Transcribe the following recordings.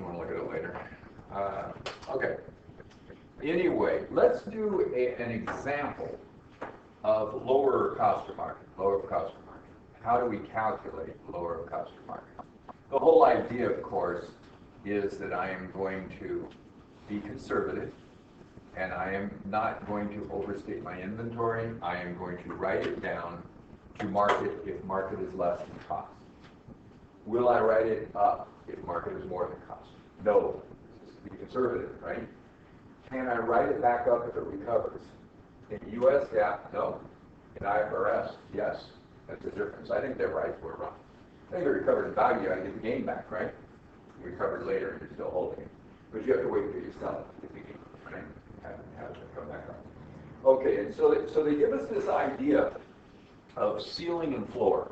you want to look at it later. Okay. Anyway, let's do an example of lower of cost or market. Lower of cost or market. How do we calculate lower of cost or market? The whole idea, of course, is that I am going to be conservative, and I am not going to overstate my inventory. I am going to write it down to market if market is less than cost. Will I write it up if market is more than cost? No. Be conservative, right? Can I write it back up if it recovers? In US GAAP, no. In IFRS, yes. That's the difference. I think they're right, we're wrong. I think it recovered in value, I get the gain back, right? Recovered later, you're still holding it. But you have to wait until you sell it to get the gain, right? Have it come back up. Okay, and so they give us this idea of ceiling and floor.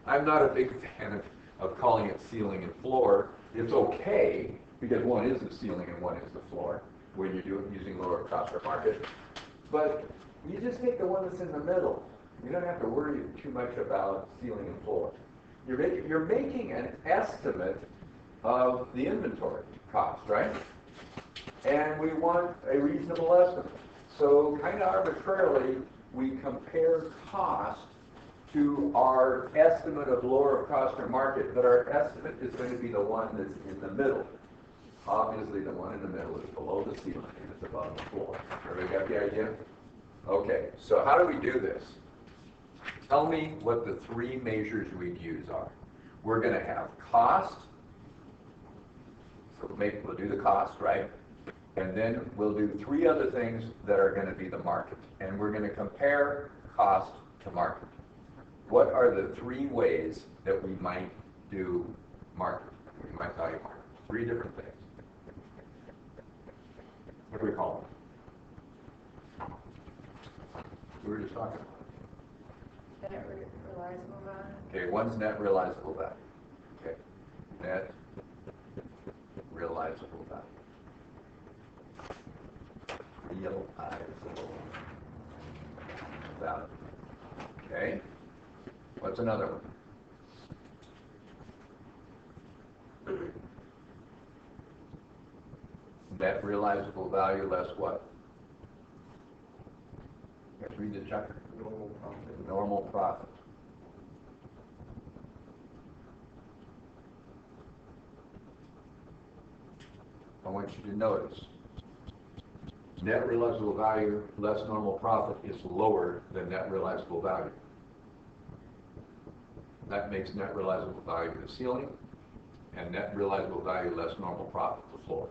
I'm not a big fan of calling it ceiling and floor. It's okay, because one is the ceiling and one is the floor when you do it using lower cost or market. But you just take the one that's in the middle. You don't have to worry too much about ceiling and floor. You're making an estimate of the inventory cost, right? And we want a reasonable estimate. So kind of arbitrarily, we compare cost to our estimate of lower cost or market, but our estimate is going to be the one that's in the middle. Obviously, the one in the middle is below the ceiling and it's above the floor. Everybody got the idea? Okay, so how do we do this? Tell me what the three measures we'd use are. We're going to have cost. So we'll do the cost, right? And then we'll do three other things that are going to be the market. And we're going to compare cost to market. What are the three ways that we might do market? We might value market. Three different things. What do we call them? We were just talking about it. Net realizable value. Okay, one's net realizable value. Okay, net realizable value. Realizable value. Okay, what's another one? Net realizable value less what? Let's read the chapter. Normal profit. Normal profit. I want you to notice net realizable value less normal profit is lower than net realizable value. That makes net realizable value the ceiling and net realizable value less normal profit the floor.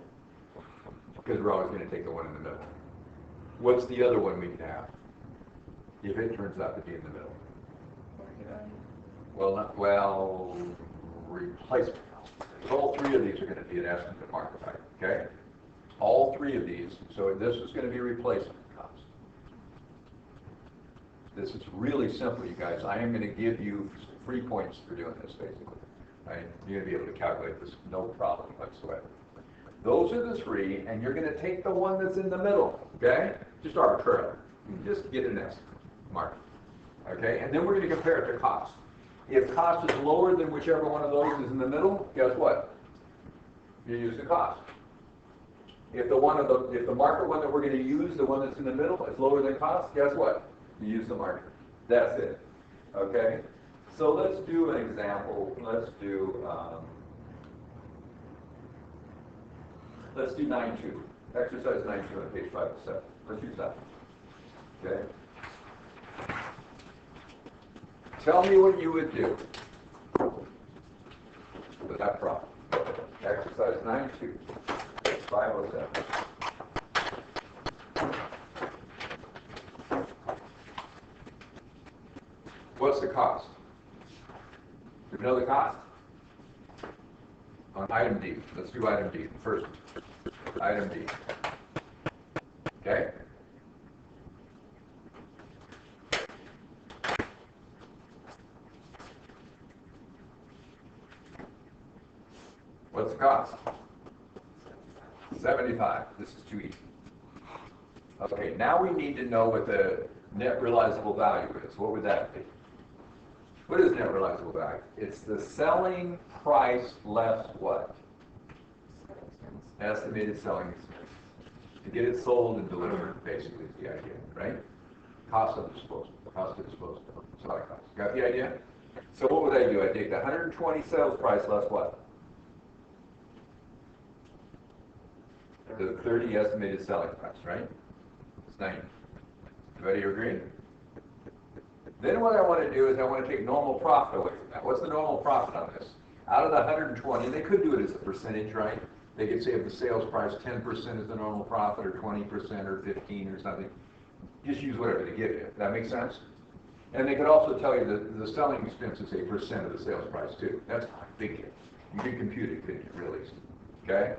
Because we're always going to take the one in the middle. What's the other one we can have if it turns out to be in the middle? Well, replacement cost. All three of these are going to be an estimate of market value, okay? All three of these, so this is going to be replacement cost. This is really simple, you guys. I am going to give you free points for doing this, basically. Right? You're going to be able to calculate this, no problem whatsoever. Those are the three, and you're going to take the one that's in the middle, okay? Just arbitrarily. You just get an estimate, market, okay? And then we're going to compare it to cost. If cost is lower than whichever one of those is in the middle, guess what? You use the cost. If the market one that we're going to use, the one that's in the middle, is lower than cost, guess what? You use the market. That's it, okay? So let's do an example. Let's do 9.2. Exercise 9.2 on page 5 to 7. Let's use that. Okay? Tell me what you would do with that problem. Exercise 9.2, 507. What's the cost? Do we know the cost? On item D. Let's do item D first. Item D. Okay? What's the cost? 75. This is too easy. Okay, now we need to know what the net realizable value is. What would that be? What is net realizable value? It's the selling price less what? estimated selling expense. To get it sold and delivered, basically, is the idea, right? Cost of disposal, cost of disposal, selling cost. Got the idea? So what would I do? I take the 120 sales price less what? The 30 estimated selling price, right? It's 90. Everybody agree? Then what I want to do is I want to take normal profit away from that. What's the normal profit on this? Out of the 120, they could do it as a percentage, right? They could say if the sales price 10% is the normal profit, or 20%, or 15, or something. Just use whatever they give you. That makes sense? And they could also tell you that the selling expense is a percent of the sales price too. That's not a big deal. You can compute it, couldn't you, really? Okay?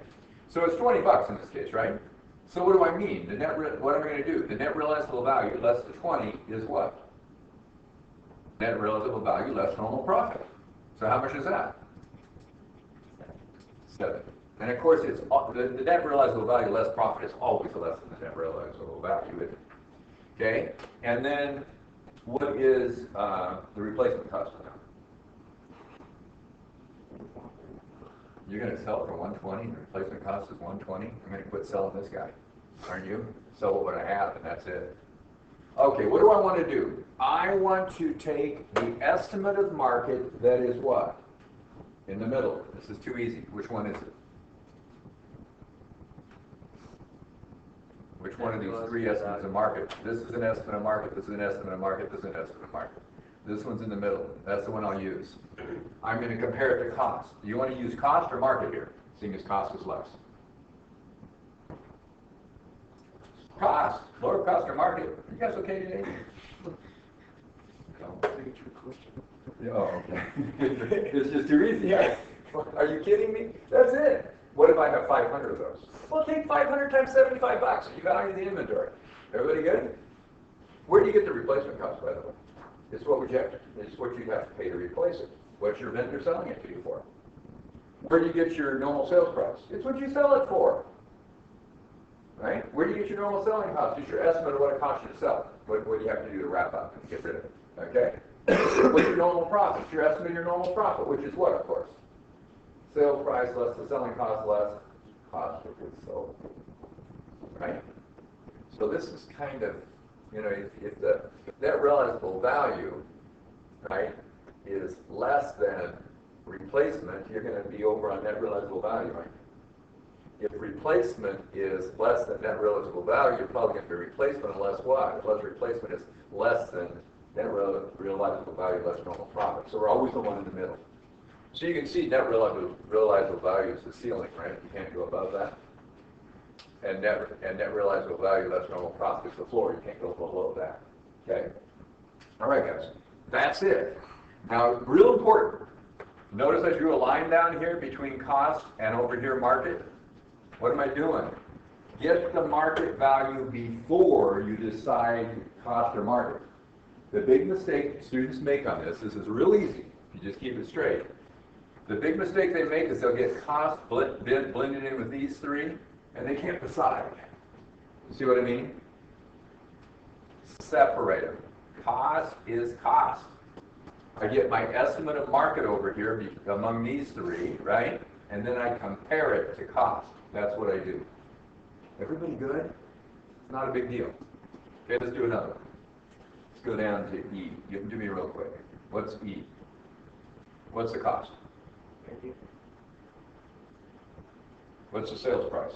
So it's 20 bucks in this case, right? So what do I mean? What am I going to do? The net realizable value less the 20 is what? Net realizable value less normal profit. So how much is that? 7. And of course, it's the net realizable value less profit is always less than the net realizable value, isn't it? Okay? And then what is the replacement cost now? You're going to sell it for 120, the replacement cost is 120. I'm going to quit selling this guy, aren't you? Sell what I have, and that's it. Okay, what do I want to do? I want to take the estimate of market that is what? In the middle. This is too easy. Which one is it? Which one of these 3 estimates of market? This is an estimate of market, this is an estimate of market, this is an estimate of market. This one's in the middle. That's the one I'll use. I'm going to compare it to cost. Do you want to use cost or market here, seeing as cost is less? Cost. Lower cost or market. Are you guys okay today? Oh, okay. It's just too easy. Yeah. Are you kidding me? That's it. What if I have 500 of those? Well, take 500 times 75 bucks. You value the inventory. Everybody good? Where do you get the replacement cost, by the way? It's what you have to pay to replace it. What's your vendor selling it to you for? Where do you get your normal sales price? It's what you sell it for. Right? Where do you get your normal selling cost? It's your estimate of what it costs you to sell it. What do you have to do to wrap up and get rid of it? Okay? What's your normal profit? It's your estimate of your normal profit, which is what, of course? Sales price less the selling cost less cost of goods sold. Right? So this is kind of, if the net realizable value, right, is less than replacement, you're going to be over on net realizable value, right? If replacement is less than net realizable value, you're probably going to be replacement unless what? Unless replacement is less than net realizable value less normal profit. So we're always the one in the middle. So you can see net realizable value is the ceiling, right? You can't go above that. And net realizable value less normal profit is the floor. You can't go below that. Okay? All right, guys. That's it. Now, real important. Notice I drew a line down here between cost and over here market. What am I doing? Get the market value before you decide cost or market. The big mistake students make on this is real easy. You just keep it straight. The big mistake they make is they'll get cost blended in with these 3, and they can't decide. See what I mean? Separate them. Cost is cost. I get my estimate of market over here among these 3, right? And then I compare it to cost. That's what I do. Everybody good? It's not a big deal. Okay, let's do another one. Let's go down to E. Give them to me real quick. What's E? What's the cost? What's the sales price?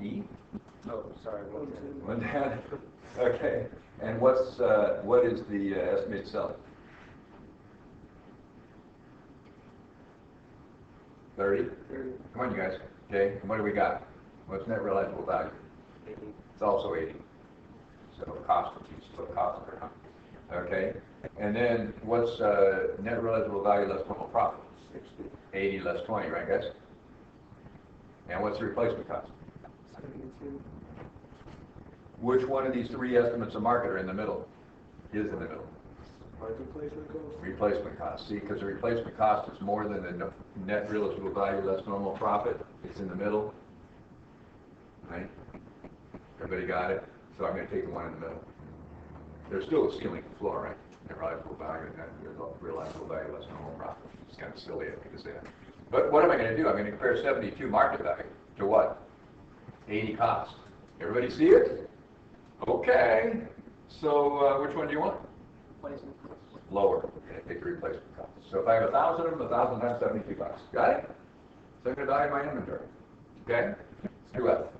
E? Oh, sorry. 110. Okay. And what is the estimated selling? 30? Come on, you guys. Okay. And what do we got? What's net realizable value? 80. It's also 80. So cost of each, so cost per ton. Okay. And then what's net realizable value less normal profit? 60. 80 less 20, right, guys? And what's the replacement cost? 72. Which one of these 3 estimates of market are in the middle? Is in the middle. Replacement cost? Replacement cost. See, because the replacement cost is more than the net realizable value less normal profit. It's in the middle. Right? Everybody got it? So I'm going to take the one in the middle. There's still a ceiling and floor, right? Net realizable value and net realizable value less normal profit. It's kind of silly, I think, to say that. But what am I going to do? I'm going to compare 72 market value to what? 80 cost. Everybody see it? Okay. So which one do you want? Replacement cost. Lower. Okay, take the replacement cost. So if I have 1,000 of them, 1,000 times 72 bucks. Got it? So I'm going to value my inventory. Okay? Let's do that.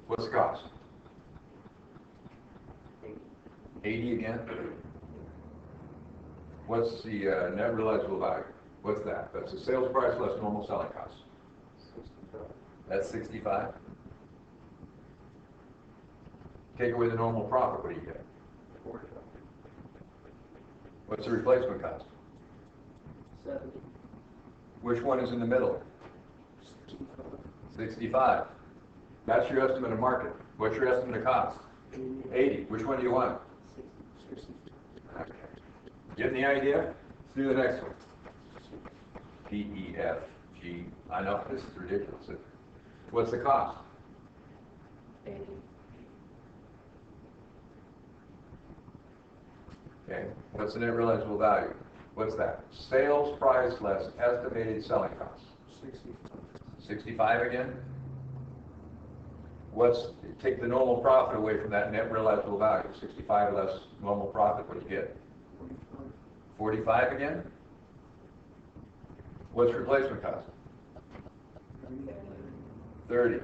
What's the cost? 80 again? What's the net realizable value? What's that? That's the sales price less normal selling cost. 65. That's 65. Take away the normal profit, what do you get? 45. What's the replacement cost? 70. Which one is in the middle? 65. 65. That's your estimate of market. What's your estimate of cost? 80. Which one do you want? 60. Okay. Getting the idea? Let's do the next one. P, E, F, G. I know, this is ridiculous. What's the cost? 80. Okay. What's the net realizable value? What's that? Sales price less estimated selling costs. 65. 65 again? Take the normal profit away from that net realizable value. 65 less normal profit, what do you get? 45. 45 again? What's replacement cost? 30. Did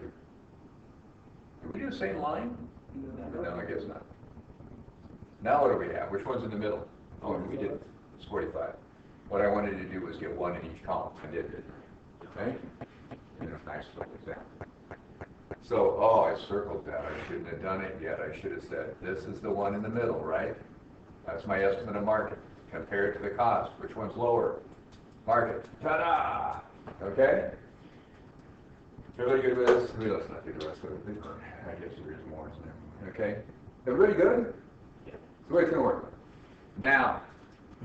we do the same line? No, I guess not. Now what do we have? Which one's in the middle? Oh, we did. It's 45. What I wanted to do was get one in each column. I did it. Okay? And a nice little example. So, I circled that. I shouldn't have done it yet. I should have said, this is the one in the middle, right? That's my estimate of market. Compare it to the cost. Which one's lower? Market. Ta-da! Okay? Everybody good with this? Let's not do the rest of it. I guess there is more, isn't there? Okay? Everybody good? Yeah. So the way it's going to work. Now,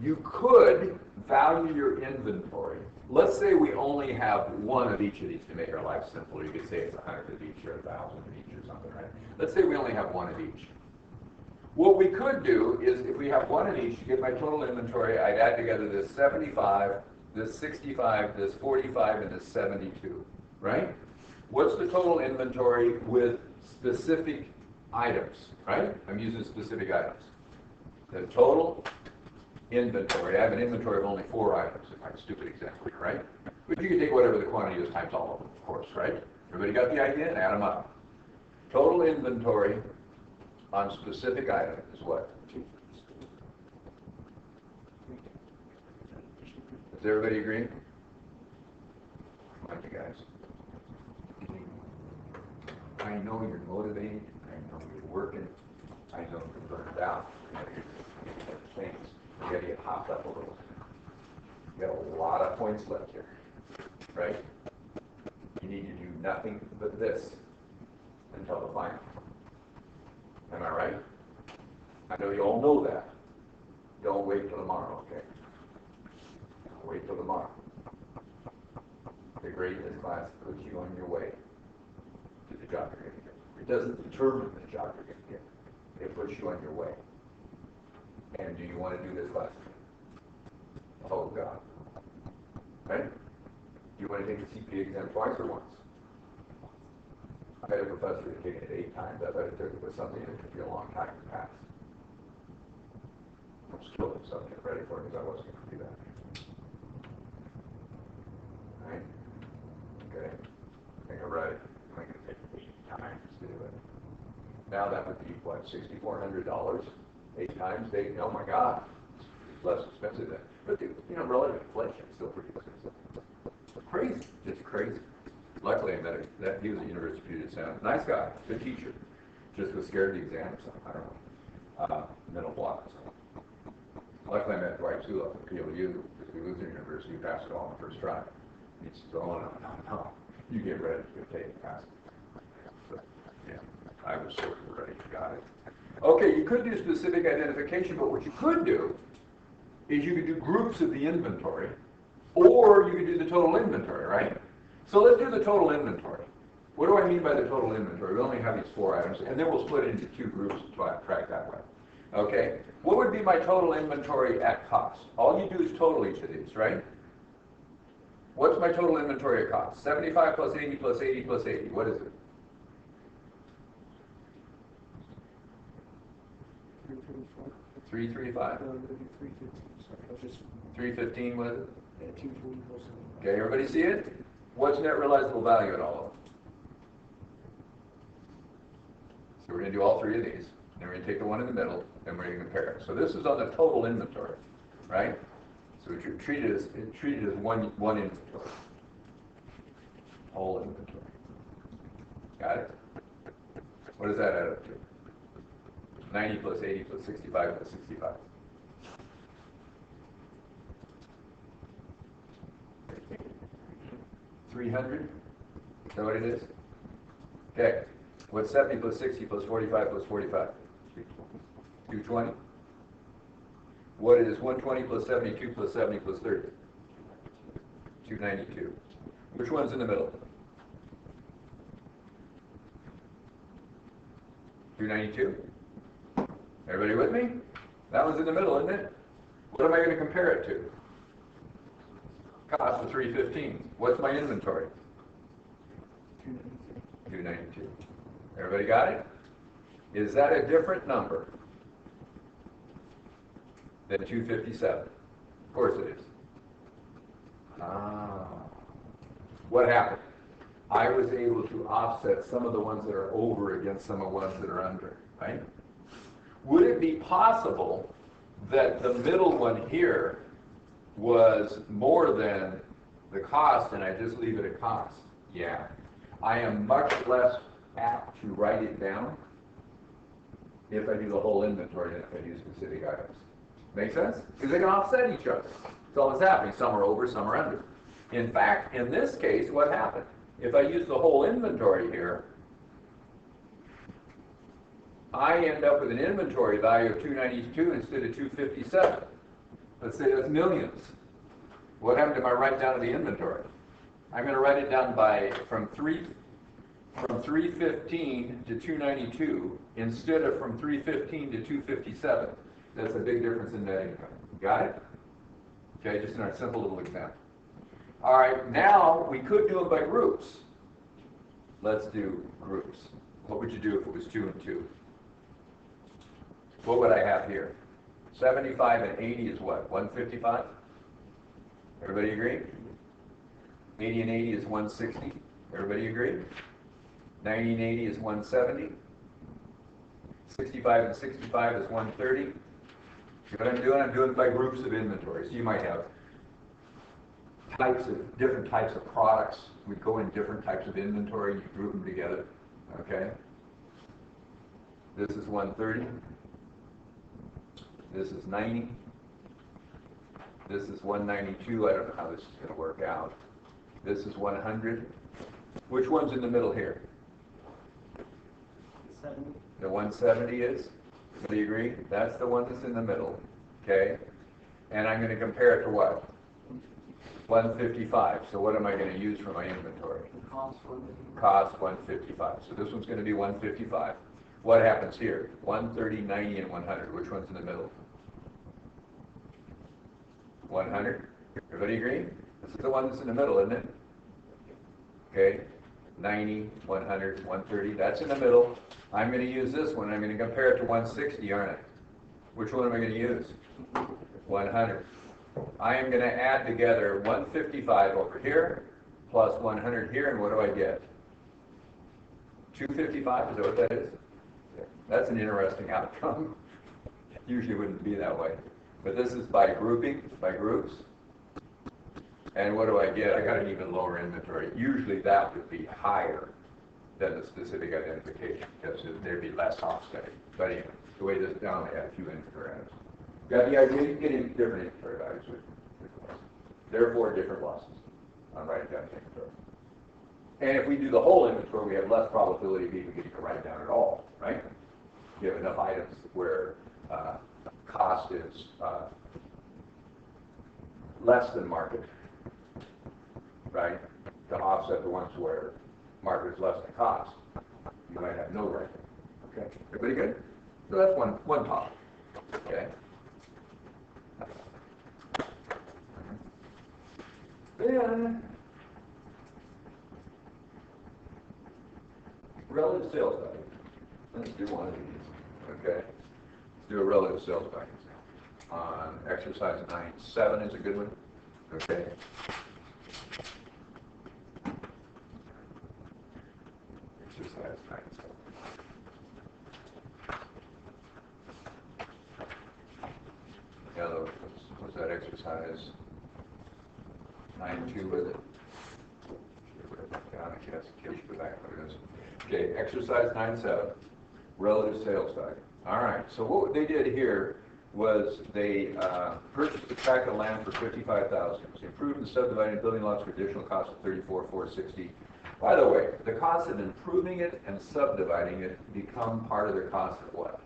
you could value your inventory. Let's say we only have one of each of these to make our life simple. You could say it's 100 of each or 1,000 of each or something, right? Let's say we only have one of each. What we could do is, if we have one of each, to get my total inventory, I'd add together this 75, this 65, this 45, and this 72, right? What's the total inventory with specific items, right? I'm using specific items. The total inventory, I have an inventory of only 4 items, in my stupid example here, right? But you can take whatever the quantity is times all of them, of course, right? Everybody got the idea? And add them up. Total inventory on specific item is what? Does everybody agree? Come on, you guys. I know you're motivated. I know you're working. I know you're burned out. Things. You gotta get hopped up a little. You got a lot of points left here, right? You need to do nothing but this until the final. Am I right? I know you all know that. Don't wait till tomorrow, okay? Don't wait till tomorrow. The grade in this class puts you on your way to the job you're going to get. It doesn't determine the job you're going to get. It puts you on your way. And do you want to do this class? Oh, God. Right? Do you want to take the CPA exam twice or once? I had a professor who had taken it 8 times. I bet it took it with something that took you a long time to pass. I'm still in something ready for it because I wasn't going to do that. Right? Okay. I think I'm ready. I'm going to take 8 times to do it. Now that would be, what, $6,400? 8 times 8? Oh my God. It's less expensive than. But, relative inflation is still pretty expensive. Crazy. Just crazy. Luckily, I met he was at University of Puget Sound. Nice guy. Good teacher. Just was scared of the exam or something. I don't know. Mental block or something. Luckily, I met Dwight Zulip at PLU because we moved to the university. We passed it all on the first try. He said, oh, no. You get ready. You take it. Pass it. But, yeah. I was sort of ready. Got it. Okay, you could do specific identification, but what you could do is you could do groups of the inventory, or you could do the total inventory, right? So let's do the total inventory. What do I mean by the total inventory? We only have these 4 items, and then we'll split it into 2 groups to track that way. Okay? What would be my total inventory at cost? All you do is total each of these, right? What's my total inventory at cost? 75 plus 80 plus 80 plus 80. What is it? 335. 335? No, it'd be 315, sorry, I was just, 315 was it? 220 plus. Okay, everybody see it? What's net realizable value in all of them? So we're going to do all 3 of these. Then we're going to take the one in the middle, and we're going to compare it. So this is on the total inventory, right? So we treat it as one inventory. Whole inventory. Got it? What does that add up to? 90 plus 80 plus 65 plus 65. 300? Is that what it is? Okay. What's 70 plus 60 plus 45 plus 45? 220. What is 120 plus 72 plus 70 plus 30? 292. Which one's in the middle? 292? Everybody with me? That one's in the middle, isn't it? What am I going to compare it to? Cost of 315. What's my inventory? 292. Everybody got it? Is that a different number than 257? Of course it is. What happened? I was able to offset some of the ones that are over against some of the ones that are under, right? Would it be possible that the middle one here was more than the cost and I just leave it at cost? Yeah. I am much less apt to write it down if I do the whole inventory than if I do specific items. Make sense? Because they can offset each other. That's all that's happening. Some are over, some are under. In fact, in this case, what happened? If I use the whole inventory here, I end up with an inventory value of 292 instead of 257. Let's say that's millions. What happened to my write down of the inventory? I'm going to write it down from 315 to 292 instead of from 315 to 257. That's a big difference in net income. Got it? Okay, just in our simple little example. All right, now we could do it by groups. Let's do groups. What would you do if it was 2 and 2? What would I have here? 75 and 80 is what? 155? Everybody agree? 80 and 80 is 160. Everybody agree? 90 and 80 is 170. 65 and 65 is 130. See what I'm doing? I'm doing it by groups of inventory. So you might have different types of products. We go in different types of inventory. You group them together. Okay? This is 130. This is 90. This is 192. I don't know how this is going to work out. This is 100. Which one's in the middle here? 70. The 170 is? Do you agree? That's the one that's in the middle. Okay? And I'm going to compare it to what? 155. So what am I going to use for my inventory? Cost 155. Cost 155. So this one's going to be 155. What happens here? 130, 90, and 100. Which one's in the middle? 100. Everybody agree? This is the one that's in the middle, isn't it? Okay. 90, 100, 130. That's in the middle. I'm going to use this one. I'm going to compare it to 160, aren't I? Which one am I going to use? 100. I am going to add together 155 over here plus 100 here, and what do I get? 255, is that what that is? That's an interesting outcome. Usually wouldn't be that way. But this is by grouping, by groups. And what do I get? I got an even lower inventory. Usually that would be higher than the specific identification because there'd be less offsetting. But anyway, the way this down, I had a few inventory items. Got the idea? You can get into different inventory values with losses. Therefore, different losses on writing down the inventory. And if we do the whole inventory, we have less probability of even getting to write it down at all, right? You have enough items where cost is less than market, right? To offset the ones where market is less than cost, you might have no right. Okay, everybody good? So that's one topic. Okay. Then relative sales value. Let's do one of these. Okay. Let's do a relative sales value on exercise 9.7 is a good one. Okay. Exercise 9.7. Yeah, was that exercise 9.2 with it? Down, I guess, in case you go back what it is. Okay, exercise 9.7, relative sales value. All right, so what they did here was they purchased a tract of land for $55,000. They improved and subdivided building lots for additional cost of $34,460. By the way, the cost of improving it and subdividing it become part of the cost of what?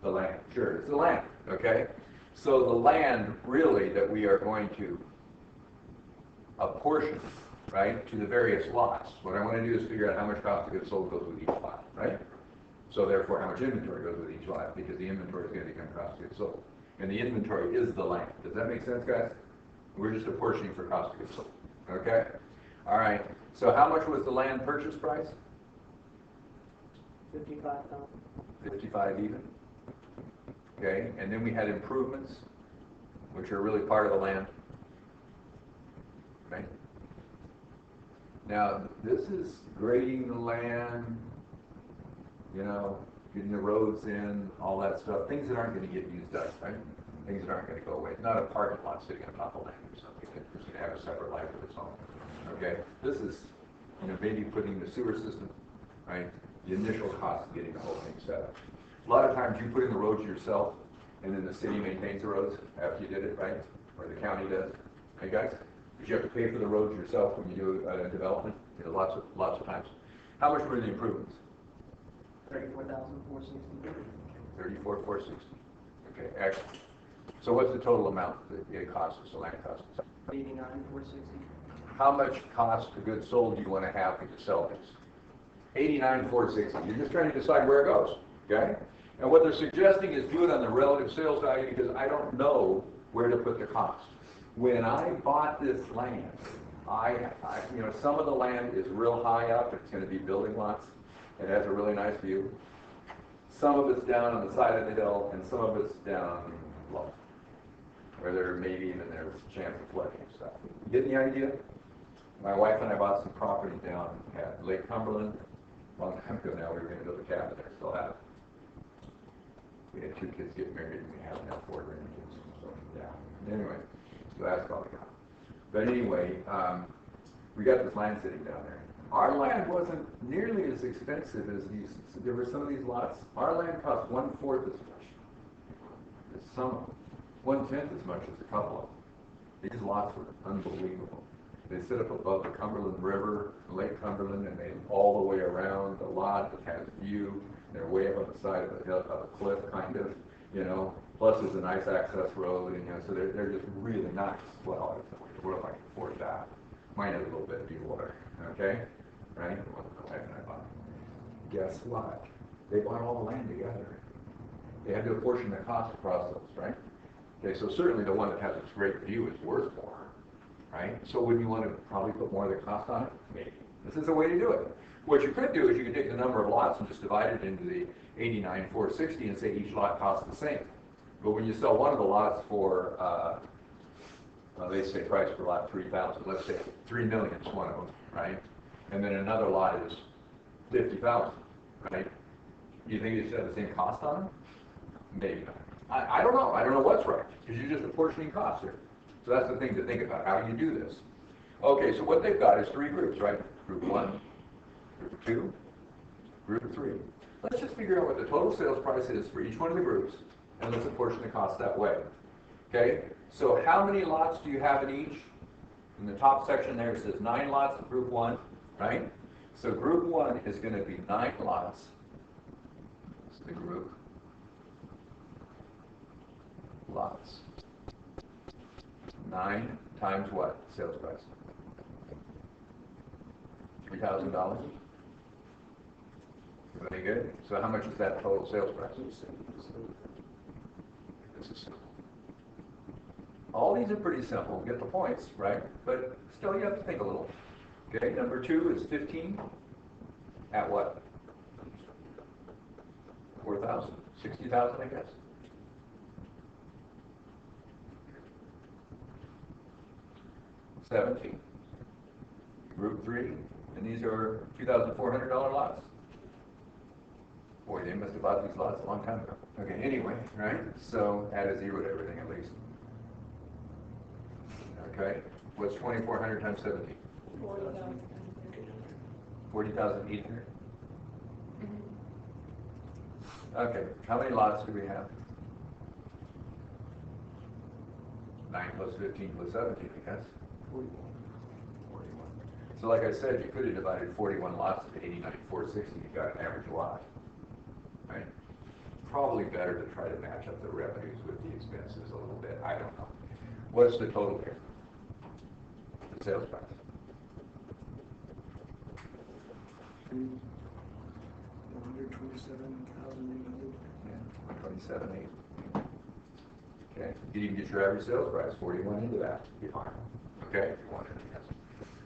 The land. Sure, it's the land. Okay, so the land really that we are going to apportion, right, to the various lots. What I want to do is figure out how much cost of goods sold goes with each lot, right? So therefore, how much inventory goes with each lot, because the inventory is going to become cost of goods sold. And the inventory is the land. Does that make sense, guys? We're just apportioning for cost of goods sold. Okay? All right. So how much was the land purchase price? 55,000. 55 even. Okay. And then we had improvements, which are really part of the land. Okay. Now, this is grading the land, you know, getting the roads in, all that stuff, things that aren't going to get used up, right? Things that aren't going to go away. It's not a parking lot sitting on top of land or something that's going to have a separate life of its own. Okay? This is, you know, maybe putting the sewer system, right? The initial cost of getting the whole thing set up. A lot of times you put in the roads yourself, and then the city maintains the roads after you did it, right? Or the county does. Hey, guys? Because you have to pay for the roads yourself when you do development, you know, lots of times. How much were the improvements? 34,460. 34,460. Okay, excellent. So what's the total amount that it costs us, the land costs us? 89,460. How much cost of goods sold do you want to have when you sell these? 89,460. You're just trying to decide where it goes, okay? And what they're suggesting is do it on the relative sales value because I don't know where to put the cost. When I bought this land, you know, some of the land is real high up. It's going to be building lots. It has a really nice view. Some of it's down on the side of the hill, and some of it's down low, where there maybe even there's a chance of flooding and stuff. You get the idea? My wife and I bought some property down at Lake Cumberland a long time ago. Now we were going to build a cabin there. Still have it. We had 2 kids get married, and we haven't had 4 grandkids. So yeah. Anyway, so that's all we got. But anyway, we got this land sitting down there. Our land wasn't nearly as expensive as these. There were some of these lots. Our land cost 1/4 as much as some of them, 1/10 as much as a couple of them. These lots were unbelievable. They sit up above the Cumberland River, Lake Cumberland, and they all the way around the lot that has view. They're way up on the side of the hill, of a cliff, kind of, you know. Plus, there's a nice access road, and you know, so they're just really nice. Well, it's the world I can afford that. Mine has a little bit of deep water, okay? Right? My wife and I bought. Guess what? They bought all the land together. They had to apportion the cost across those, right? Okay, so certainly the one that has this great view is worth more, right? So would you want to probably put more of the cost on it? Maybe. This is a way to do it. What you could do is you could take the number of lots and just divide it into the 89,460 and say each lot costs the same. But when you sell one of the lots for, they say price per lot 3,000. Let's say 3 million is one of them, right? And then another lot is 50,000, right? Do you think you should have the same cost on them? Maybe not. I don't know. I don't know what's right because you're just apportioning costs here. So that's the thing to think about. How do you do this? Okay, so what they've got is 3 groups, right? Group 1, Group 2, Group 3. Let's just figure out what the total sales price is for each one of the groups, and let's apportion the cost that way. Okay? So how many lots do you have in each? In the top section there it says 9 lots in Group 1, right? So Group 1 is going to be 9 lots. That's the group. Lots. 9 times what? Sales price. 3 $3,000? Very good. So how much is that total sales price? This is simple. All these are pretty simple. Get the points, right? But still, you have to think a little. Okay, number 2 is 15 at what? 4,000, 60,000, I guess. $17. Group 3, and these are $2,400 lots. Boy, they must have bought these lots a long time ago. Okay, anyway, right? So add a 0 to everything at least. Okay, what's 2,400 times 17? 40,000. 40,800. Okay, how many lots do we have? 9 plus 15 plus 17, I guess. 41. So like I said, you could have divided 41 lots into 89,460, you got an average lot. Right? Probably better to try to match up the revenues with the expenses a little bit. I don't know. What's the total here? The sales price. 127,800. Yeah, 127,800. Okay, you can even get your average sales price, 41 into that. Be fine. Okay, if you wanted to.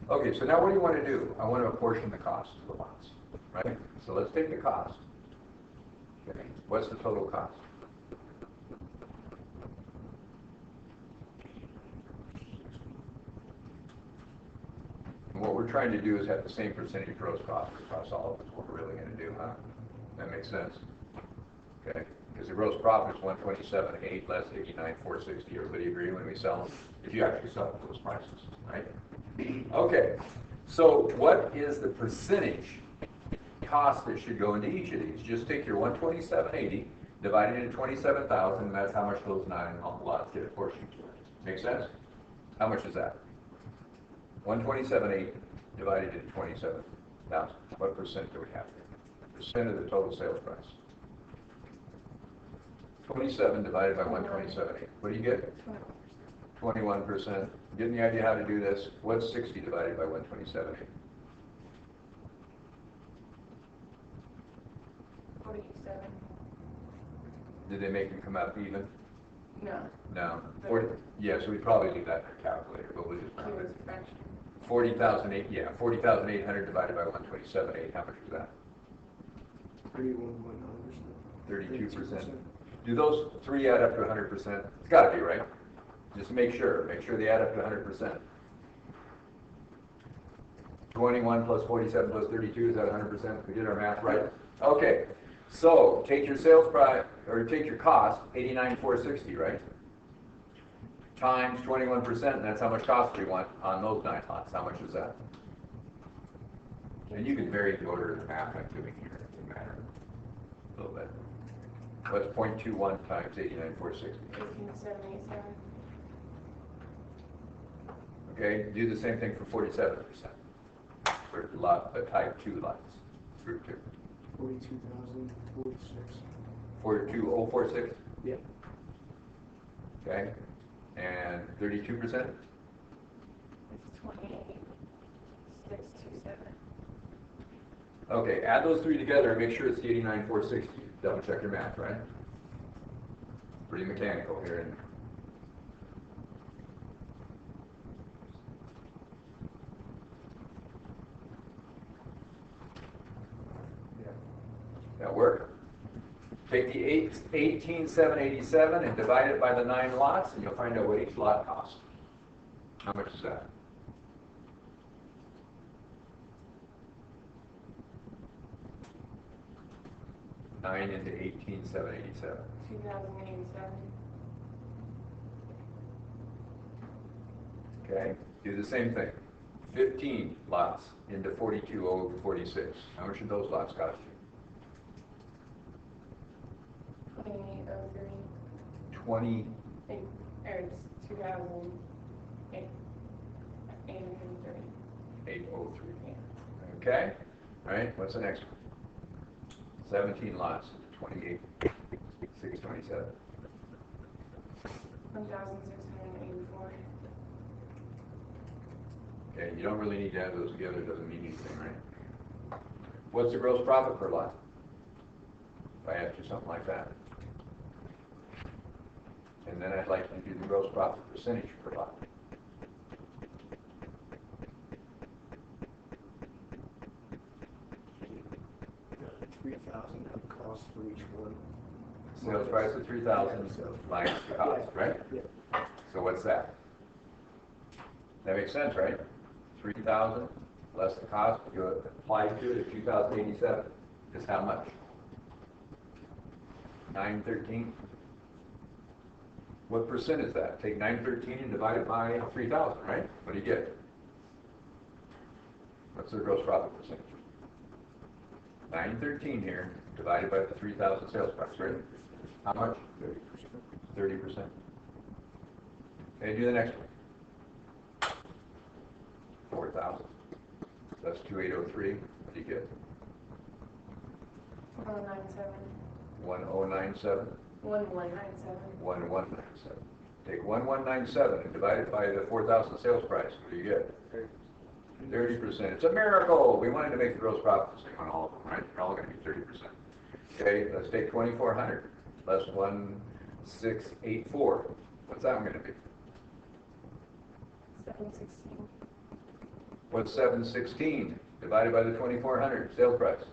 Okay, so now what do you want to do? I want to apportion the cost of the lots, right? So let's take the cost. Okay, what's the total cost? And what we're trying to do is have the same percentage gross cost across all of us. What we're really going to do, huh? That makes sense? Okay, because the gross profit is 127,800 less 89,460. Everybody agree when we sell them? If you actually sell them at those prices, right? Okay, so what is the percentage cost that should go into each of these? Just take your 127,80, divide it into 27,000, and that's how much those 9 lots get apportioned to. Make sense? How much is that? 127,800 divided into 27,000. What percent do we have there? Percent of the total sales price. 27 divided by 127,800. What do you get? 21%. Getting the idea how to do this? What's 60 divided by 127,800? 47. Did they make them come out even? No. No. 40. Yeah, so we probably leave that in our calculator, but we'll just round It it. was fraction. 40,008. Yeah, 40,800 divided by 127,800. How much is that? 31.9%. 32%. Do those 3 add up to 100%? It's got to be, right? Just make sure they add up to 100%. 21 plus 47 plus 32, is that 100%? We did our math right? Okay, so take your sales price, or take your cost, 89,460, right? Times 21%, and that's how much cost we want on those 9 lots. How much is that? And you can vary the order of the math I'm doing here, it doesn't matter. A little bit. What's 0.21 times 89,460? 18,787. Okay, do the same thing for 47%. For type 2 lots, group 2. 42,046. 42046? Yeah. Okay, and 32%? It's 28,627. Okay, add those 3 together and make sure it's the 89,460. Double check your math, right? Pretty mechanical here. And that work? Take the 18,787 and divide it by the 9 lots, and you'll find out what each lot costs. How much is that? Nine into 18,787. 2,087. Okay, do the same thing. 15 lots into 42,046. How much did those lots cost you? 2803. 20. Or it's 2,803. 803. Yeah. Okay, all right, what's the next one? 17 lots, 28,627. 1,684. Okay, you don't really need to add those together, it doesn't mean anything, right? What's the gross profit per lot? If I asked you something like that. And then I'd like you to do the gross profit percentage per lot. $3,000 cost for each one. Sales price of 3,000 minus the cost, right? Yeah. So what's that? That makes sense, right? 3,000 less the cost, you apply to it at 2,087 is how much? 913? What percent is that? Take 913 and divide it by 3,000, right? What do you get? What's the gross profit percentage? 913 here, divided by the 3,000 sales price, right? How much? 30%. 30%. Okay, do the next one. 4,000. That's 2,803. What do you get? 197. 1,097. 1197. 1197. Take 1197 and divide it by the 4,000 sales price. What do you get? 30%. It's a miracle. We wanted to make the gross profit the same on all of them, right? They're all going to be 30%. Okay, let's take 2,400 less 1,684. What's that one going to be? 716. What's 716 divided by the 2,400 sales price?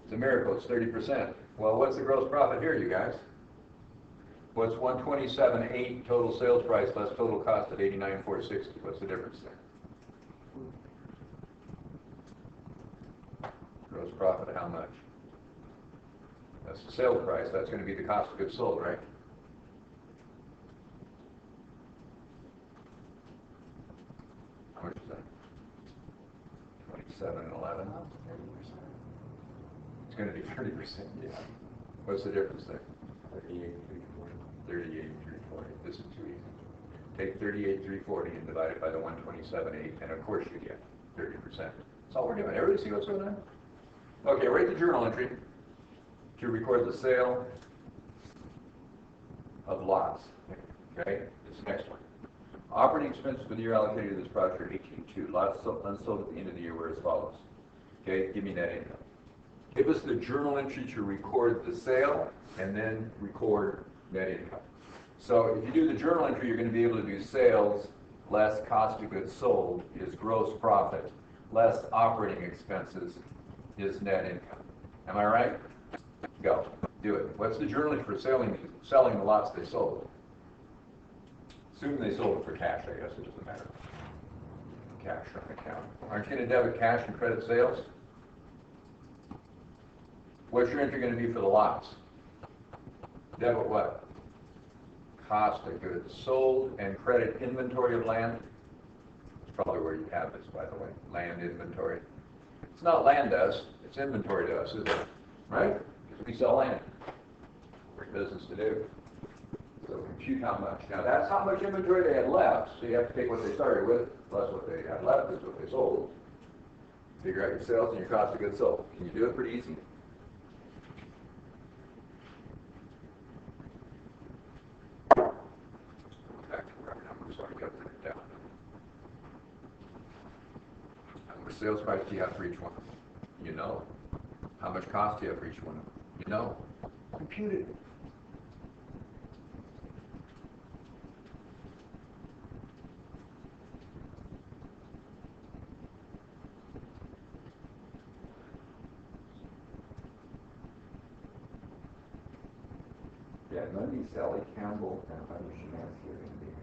It's a miracle. It's 30%. Well, what's the gross profit here, you guys? What's 127.8 total sales price less total cost of 89,460? What's the difference there? Gross profit, how much? That's the sales price. That's going to be the cost of goods sold, right? How much is that? 27 and 11. It's going to be 30%. Yeah. What's the difference there? 38,340. 38,340. This is too easy. Take 38,340 and divide it by the 127.8, and of course you get 30%. That's all we're doing. Everybody see what's going on? Okay, write the journal entry to record the sale of lots. Okay, this next one. Operating expenses for the year allocated to this project are 18.2. Lots unsold at the end of the year were as follows. Okay, give me net income. Give us the journal entry to record the sale and then record net income. So if you do the journal entry, you're going to be able to do sales less cost of goods sold is gross profit, less operating expenses is net income. Am I right? Go. Do it. What's the journal entry for selling the lots they sold? Assume they sold it for cash, I guess. It doesn't matter. Cash on account. Aren't you going to debit cash and credit sales? What's your entry going to be for the lots? Debit what? Cost of goods sold and credit inventory of land. It's probably where you have this, by the way. Land inventory. It's not land to us, it's inventory to us, isn't it? Right? Because we sell land. Great business to do. So compute how much. Now that's how much inventory they had left, so you have to take what they started with, plus what they had left is what they sold. Figure out your sales and your cost of goods sold. Can you do it pretty easy? Back to the numbers so I can get it down. How much sales price do you have for each one? You know. How much cost do you have for each one? You know. Compute it. Yeah, Monday, Sally Campbell, and Heather Shemansky are going to be here.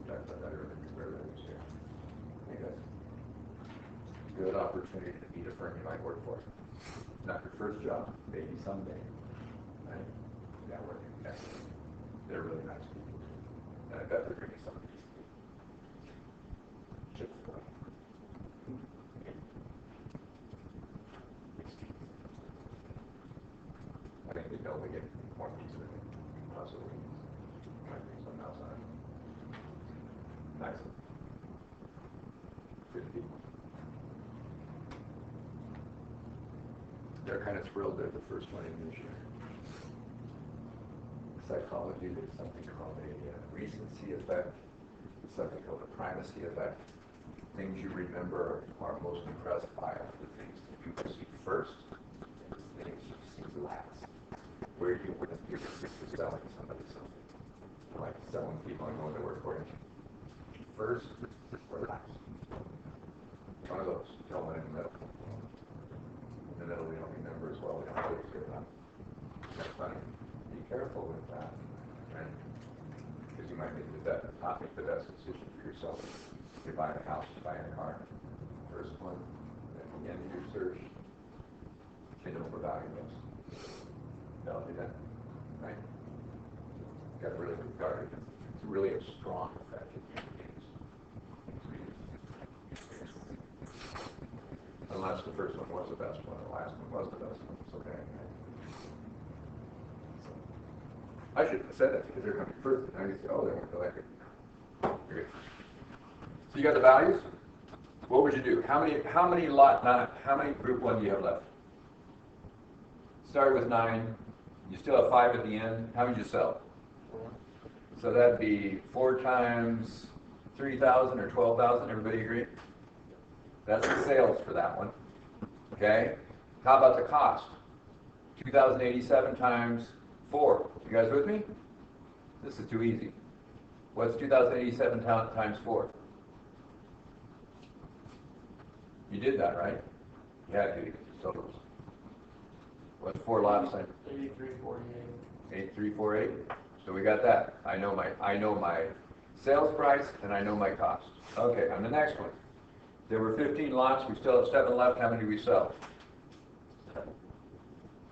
That's what I really remember this year. Hey guys. Good opportunity to meet a firm you might work for. Not your first job, maybe someday. Right? Networking. Yes. They're really nice people. And I bet they're going to be some of these chips. I think they know we get more pieces of it. Possibly. Might be something else on it. Nice. Good people. They're kind of thrilled they're the first one in this year. Psychology, there's something called a recency effect, something called a primacy effect. things you remember are most impressed by are the things that you see first, and the things you see last. Where you would you're selling somebody something, like selling people and going to work for you. First or last? One of those. Tell one in the middle. In the middle, we don't remember as well. We don't always hear that. That's funny. Be careful with that, right? Because you might make not make the best decision for yourself. You're buying a house, buying a car. First one, at the end of your search, you don't overvalue those. Don't do that, right? You've got to really regard it. It's really a strong effect in human beings. Unless the first one was the best one, the last one was the best one. It's okay. So, I shouldn't have said that because they're going to be first. Now you say, oh, they're going to go like it. So you got the values? What would you do? How many group one do you have left? Start with 9. You still have 5 at the end. How many did you sell? 4. So that'd be 4 times 3,000 or 12,000. Everybody agree? That's the sales for that one. Okay. How about the cost? 2,087 times 4. You guys with me? This is too easy. What's 2,087 times 4? You did that, right? You had to get the totals. What's 4 lots then? 8348. 8348. So we got that. I know my sales price and I know my cost. Okay, on the next one. There were 15 lots. We still have 7 left. How many do we sell? 7.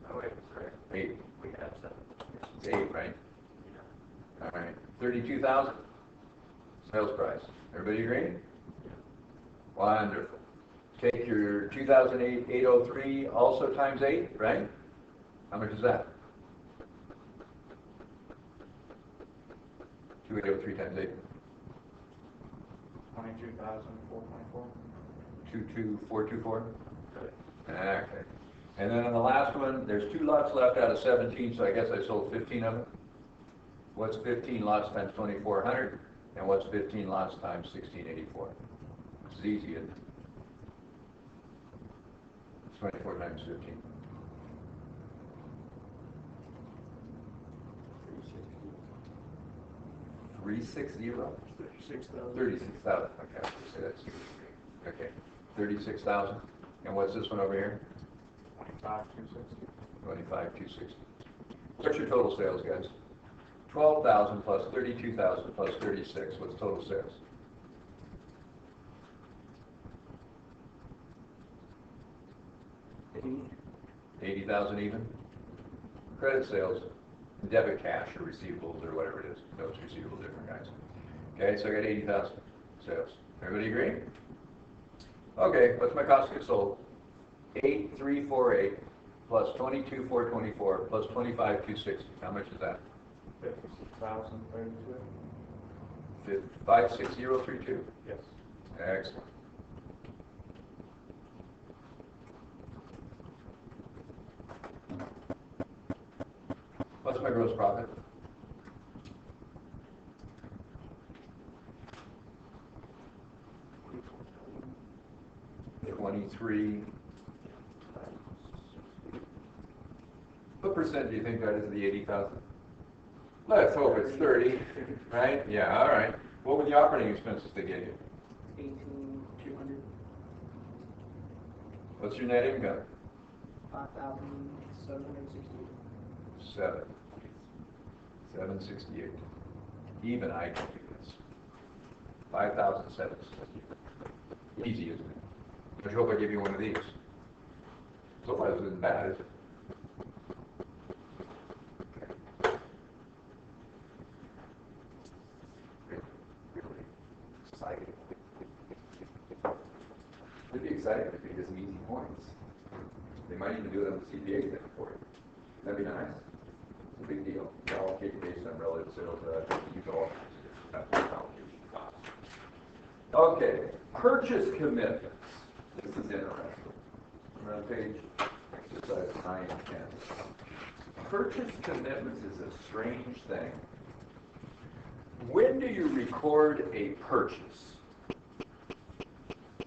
Oh wait, sorry. 8. We have 7. It's 8, right? All right. 32,000 sales price. Everybody agree? Wonderful. Take your 2008 803 also times 8, right? How much is that? 2803 times 8. 22,424. 22424. Okay. And then on the last one, there's 2 lots left out of 17, so I guess I sold 15 of them. What's 15 lots times 2,400? And what's 15 lots times 1,684? It's easy, isn't it? 24 times 15. 360. 36,000. 36,000. Okay, I'll just say that's okay. 36,000. And what's this one over here? 25,260. 25,260. What's your total sales, guys? 12,000 plus 32,000 plus 36. What's total sales? 80,000 even. Credit sales, debit cash or receivables or whatever it is. Notes receivable, different guys. Okay, so I got 80,000 sales. Everybody agree? Okay, what's my cost of goods sold? 8,348 plus 22,424 plus 25,260. How much is that? 56,032. 56032. Yes. Excellent. What's my gross profit? $23. What percent do you think that is of the 80,000? Let's hope it's 30, right? Yeah, all right. What were the operating expenses they gave you? 18,200. What's your net income? 5,768. 768. Even I can do this. 5,768. Easy, isn't it? I hope I give you one of these. So far, this isn't bad, is it? Really exciting. It'd be exciting if they get some easy points. They might even do it on the CPA thing for you. That'd be nice. It's a big deal. They all keep based on relative sales. Use all kinds of different allocation costs. Okay, purchase commitments. This is interesting. We're on page exercise 9 and 10. Purchase commitments is a strange thing. When do you record a purchase?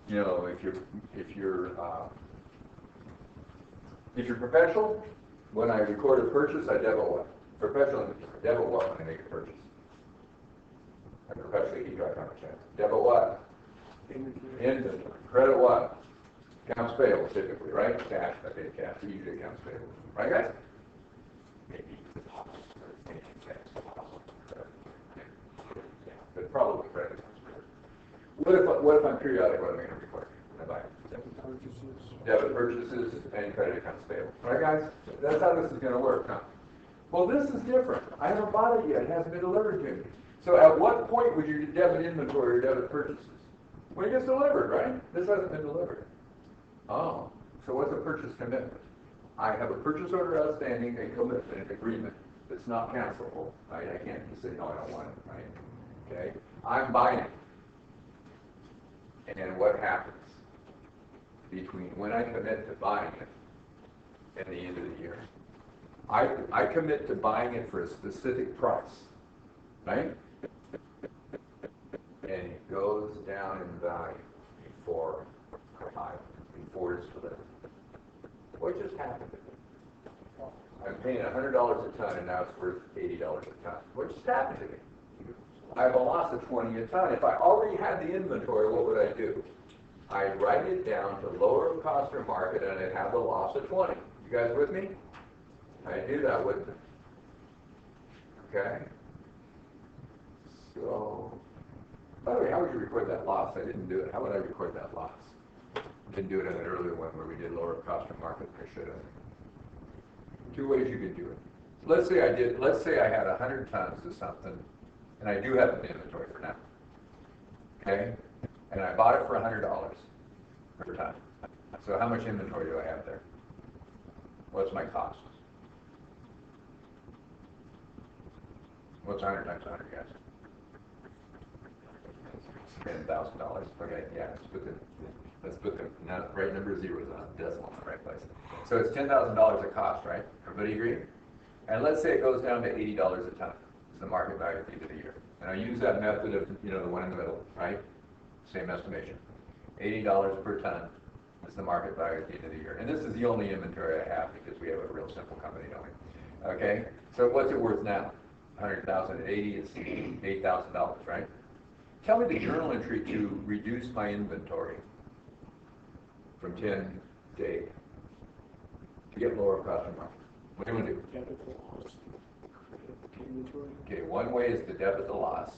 You know, if you're professional, when I record a purchase, I debit what? Professional, debit what when I make a purchase? I professionally keep track on account. Debit what? Inventory. Credit what? Accounts payable typically, right? Cash, I pay cash, usually accounts payable. Right guys? Maybe but probably credit. What if I'm periodic when I'm going to record? I buy debit purchases and credit accounts payable. Right guys? That's how this is going to work, huh? Well, this is different. I haven't bought it yet. It hasn't been delivered to me. So at what point would you debit inventory or debit purchases? When it gets delivered, right? This hasn't been delivered. Oh, so what's a purchase commitment? I have a purchase order outstanding, a commitment, an agreement that's not cancelable. Right? I can't just say, no, I don't want it, right? Okay? I'm buying it. And what happens between when I commit to buying it and the end of the year? I commit to buying it for a specific price, right? And it goes down in value before it's delivered. What just happened? I'm paying $100 a ton and now it's worth $80 a ton. What just happened to me? I have a loss of 20 a ton. If I already had the inventory, what would I do? I'd write it down to lower of cost or market and I'd have a loss of 20. You guys with me? I do that, wouldn't I? Okay? So, by the way, how would you record that loss? I didn't do it. How would I record that loss? Didn't do it in an earlier one where we did lower of cost or market than I should have. Two ways you can do it. Let's say I had 100 tons of something, and I do have an inventory for now. Okay? And I bought it for $100 per ton. So how much inventory do I have there? What's my cost? What's 100 times 100, guys? $10,000. Okay, yeah, let's put the right number of zeros on decimal in the right place. So it's $10,000 a cost, right? Everybody agree? And let's say it goes down to $80 a ton. Is the market value at the end of the year. And I use that method of, the one in the middle, right? Same estimation. $80 per ton is the market value at the end of the year. And this is the only inventory I have because we have a real simple company, don't we? Okay? So what's it worth now? 100,000 at 80 is $8,000, right? Tell me the journal entry to reduce my inventory from 10 to 8 to get lower cost of market. What do you want to do? Debit the loss, credit inventory. Okay, one way is to debit the loss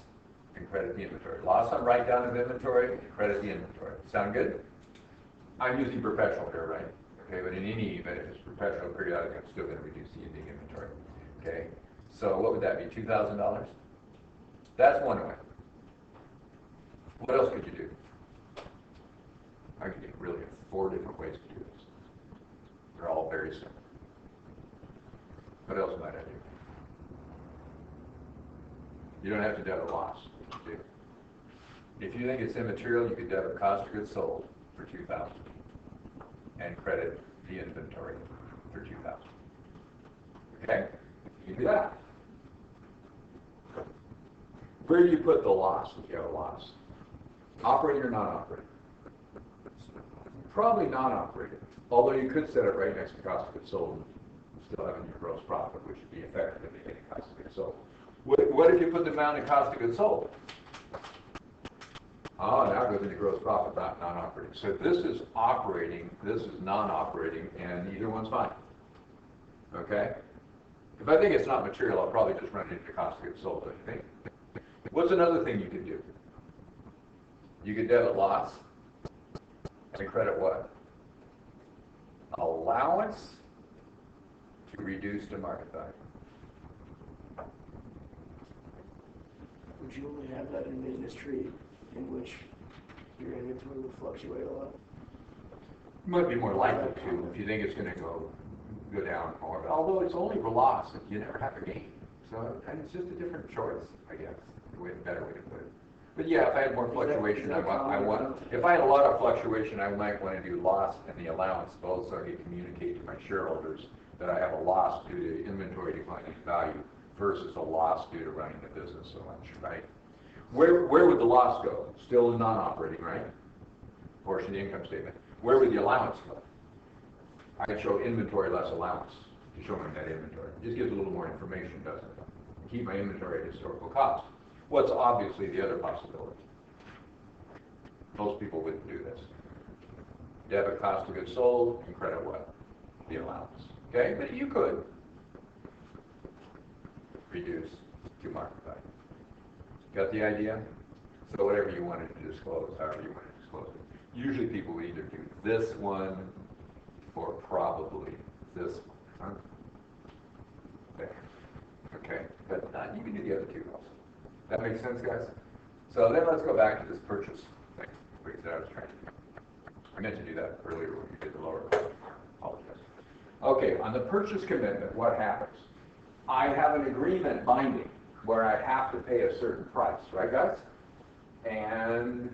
and credit the inventory. Loss on write down of inventory and credit the inventory. Sound good? I'm using perpetual here, right? Okay, but in any event, if it's perpetual periodic, I'm still going to reduce the ending inventory. Okay, so what would that be? $2,000? That's one way. What else could you do? I could do really 4 different ways to do this. They're all very simple. What else might I do? You don't have to debit loss. If you think it's immaterial, you could debit cost of goods sold for $2,000 and credit the inventory for $2,000. Okay? You do that. Where do you put the loss if you have a loss? Operating or non-operating? Probably non-operating. Although you could set it right next to cost of goods sold and still having your gross profit, which would be effectively getting cost of goods sold. What if you put the amount in cost of goods sold? Oh, now it goes into gross profit, not non-operating. So this is operating, this is non-operating, and either one's fine. Okay? If I think it's not material, I'll probably just run it into cost of goods sold, don't you think? What's another thing you could do? You could debit loss and credit what? Allowance to reduce to market value. Would you only have that in a business tree in which your inventory would fluctuate a lot? You might be more likely to if you think it's going to go down more. Although it's only for loss, you never have a gain. So and it's just a different choice, I guess. The better way to put it. But yeah, if I had more fluctuation, if I had a lot of fluctuation, I might want to do loss and the allowance both, so I can communicate to my shareholders that I have a loss due to inventory declining in value versus a loss due to running the business so much, right? Where would the loss go? Still in non-operating, right? portion of the income statement. Where would the allowance go? I could show inventory less allowance to show my net inventory. It just gives a little more information, doesn't it? Keep my inventory at historical cost. What's obviously the other possibility? Most people wouldn't do this. Debit cost of goods sold and credit what? The allowance. Okay, but you could reduce to market value. Got the idea? So whatever you wanted to disclose, however you want to disclose it. Usually people will either do this one or probably this one. Huh? There. Okay, but you can do the other two also. That makes sense, guys? So then let's go back to this purchase thing, because I was trying to. I meant to do that earlier when we did the lower cost. Apologize. Okay, on the purchase commitment, what happens? I have an agreement binding where I have to pay a certain price, right, guys? And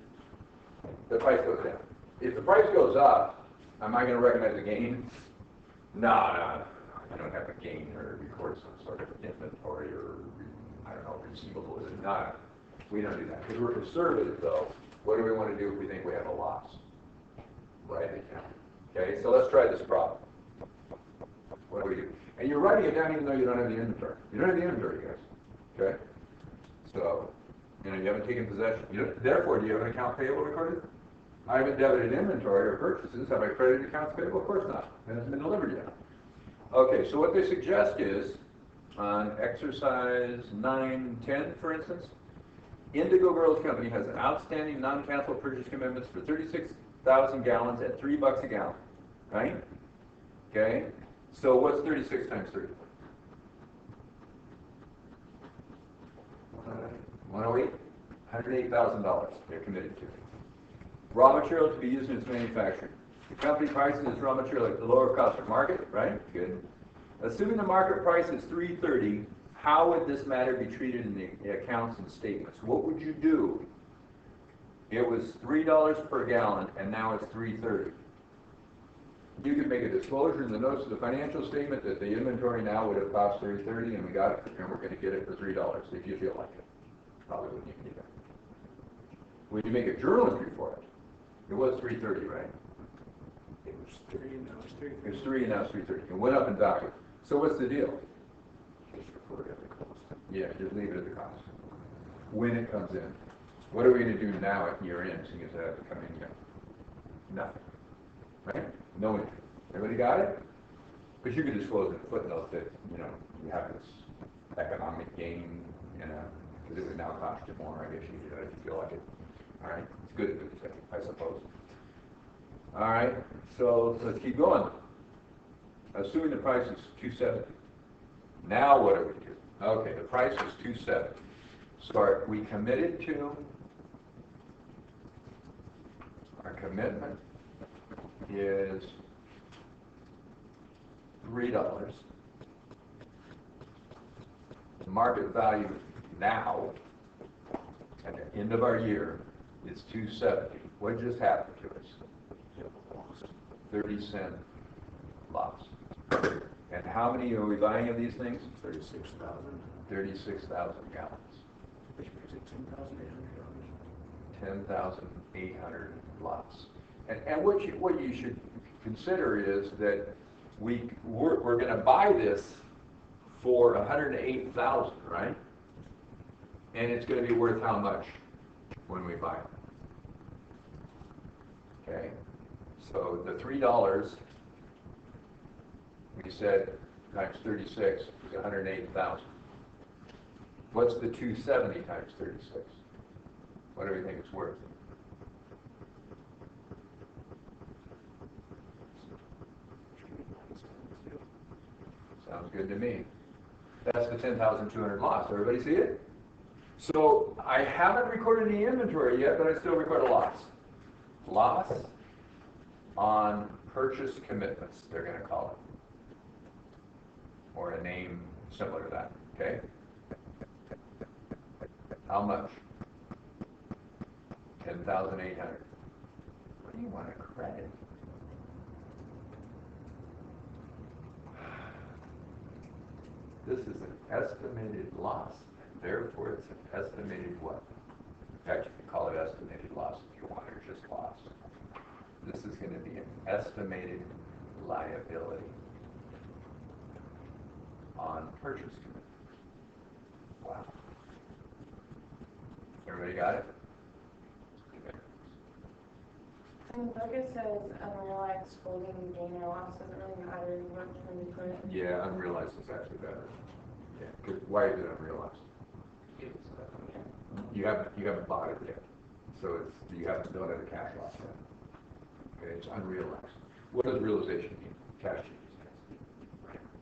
the price goes down. If the price goes up, am I going to recognize a gain? No, I don't have a gain or record some sort of inventory or, I don't know, receivable. No, we don't do that. Because we're conservative, though. What do we want to do if we think we have a loss? Write it down. Okay, so let's try this problem. What do we do? And you're writing it down even though you don't have the inventory. You don't have the inventory, guys. Okay? So, you haven't taken possession. Therefore, do you have an account payable recorded? I haven't debited inventory or purchases. Have I credited accounts payable? Of course not. It hasn't been delivered yet. Okay, so what they suggest is, on exercise 910, for instance, Indigo Girls Company has outstanding non-cancelable purchase commitments for 36,000 gallons at $3 a gallon, right? Okay, so what's 36 times 3? 108? $108,000 they're committed to. Raw material to be used in its manufacturing. The company prices its raw material at the lower cost of market, right? Good. Assuming the market price is $3.30, how would this matter be treated in the accounts and statements? What would you do? It was $3 per gallon, and now it's $3.30. You could make a disclosure in the notes of the financial statement that the inventory now would have cost $3.30, and we got it, and we're going to get it for $3 if you feel like it. Probably wouldn't even do that. Would you make a journal entry for it? It was $3.30, right? It was 3 and now it's 3. It was 3 and now it's $3.30. It went up in value. So what's the deal? Just record it at the cost. Yeah, just leave it at the cost. When it comes in. What are we going to do now at year end, seeing as it hasn't come in yet? Nothing. Right? No entry. Everybody got it? But you can disclose in a footnote that, you have this economic gain, because it would now cost you more, I guess you do it if you feel like it. All right? It's good to say, I suppose. All right, so let's keep going. Assuming the price is $2.70. Now what do we do? Okay, the price is $2.70. So we committed to, our commitment is $3. The market value now, at the end of our year, is $2.70. What just happened to us? 30-cent loss. And how many are we buying of these things? 36,000. 36,000 gallons. Which makes it $10,800. 10,800 lots. And what you should consider is that we're going to buy this for 108,000, right? And it's going to be worth how much when we buy it? Okay. So the $3 we said times 36 is 108,000. What's the 270 times 36? What do we think it's worth? Sounds good to me. That's the 10,200 loss. Everybody see it? So I haven't recorded any inventory yet, but I still record a loss. Loss on purchase commitments, they're going to call it. Or a name similar to that, okay? How much? 10,800. What do you want to credit? This is an estimated loss, and therefore it's an estimated what? In fact, you can call it estimated loss if you want, or just loss. estimated liability on purchase commitment. Wow. Everybody got it? Okay. And the book it says unrealized holding gain or loss doesn't really matter when you put it. Yeah, unrealized is actually better. Yeah. 'Cause why is it unrealized? You haven't bought it yet, so you don't have a cash loss yet. Okay, it's unrealized. What does realization mean? Cash changes.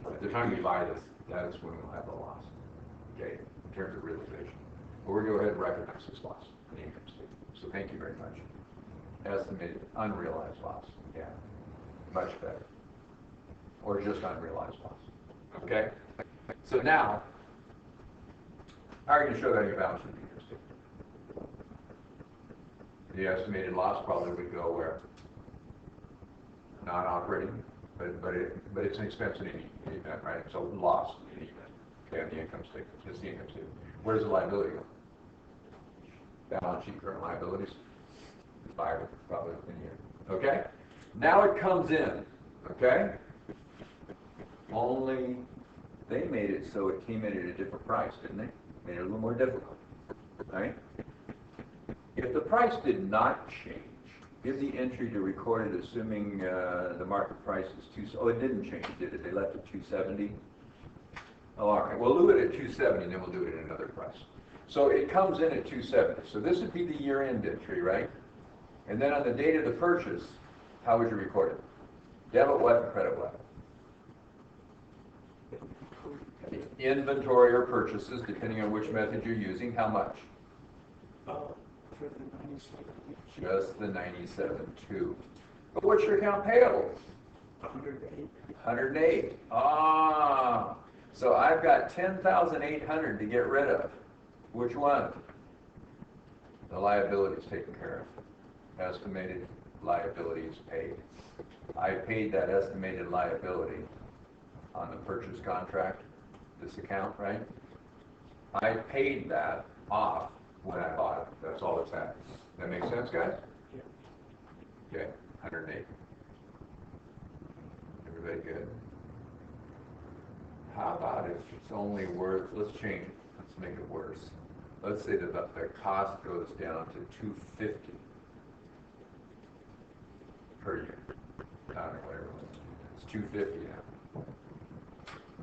At the time you buy this, that is when we'll have a loss. Okay, in terms of realization. But we're going to go ahead and recognize this loss in the income statement. So thank you very much. Estimated unrealized loss. Yeah, much better. Or just unrealized loss. Okay. So now, how are you going to show that in your balance sheet? The estimated loss probably would go where? Non-operating, but it's an expense in any event, right? So loss in any event. Okay, on the income statement. It's the income statement. Where does the liability go? Balance sheet current liabilities. Expired probably within a year. Okay? Now it comes in. Okay? Only they made it so it came in at a different price, didn't they? Made it a little more difficult. Right? If the price did not change, give the entry to record it assuming the market price is it didn't change, did it? They left it 270. Oh, all right. We'll do it at 270, and then we'll do it at another price. So it comes in at 270. So this would be the year-end entry, right? And then on the date of the purchase, how would you record it? Debit what and credit what? Inventory or purchases, depending on which method you're using, how much? For the 97. Just the 97.2. But what's your account payable? 108. 108. Ah, so I've got 10,800 to get rid of. Which one? The liability is taken care of. Estimated liability is paid. I paid that estimated liability on the purchase contract, this account, right? I paid that off when I bought it. That's all it's at. That makes sense, guys? Yeah. Okay, 108. Everybody good? How about if it's only worth, let's change it. Let's make it worse. Let's say that the cost goes down to 250 per year. I don't know, whatever. It's 250 now.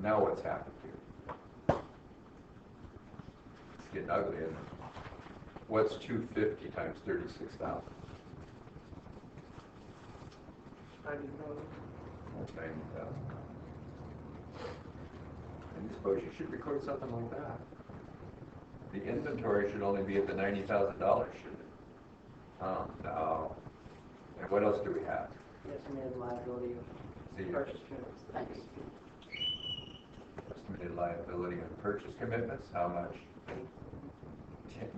Now what's happened to you? It's getting ugly, isn't it? What's 250 times 36,000? 90,000. That's 90,000. And you suppose you should record something like that? The inventory should only be at the $90,000, shouldn't it? Oh, no. And what else do we have? Estimated liability See, of purchase commitments. Thanks. estimated liability on purchase commitments, how much?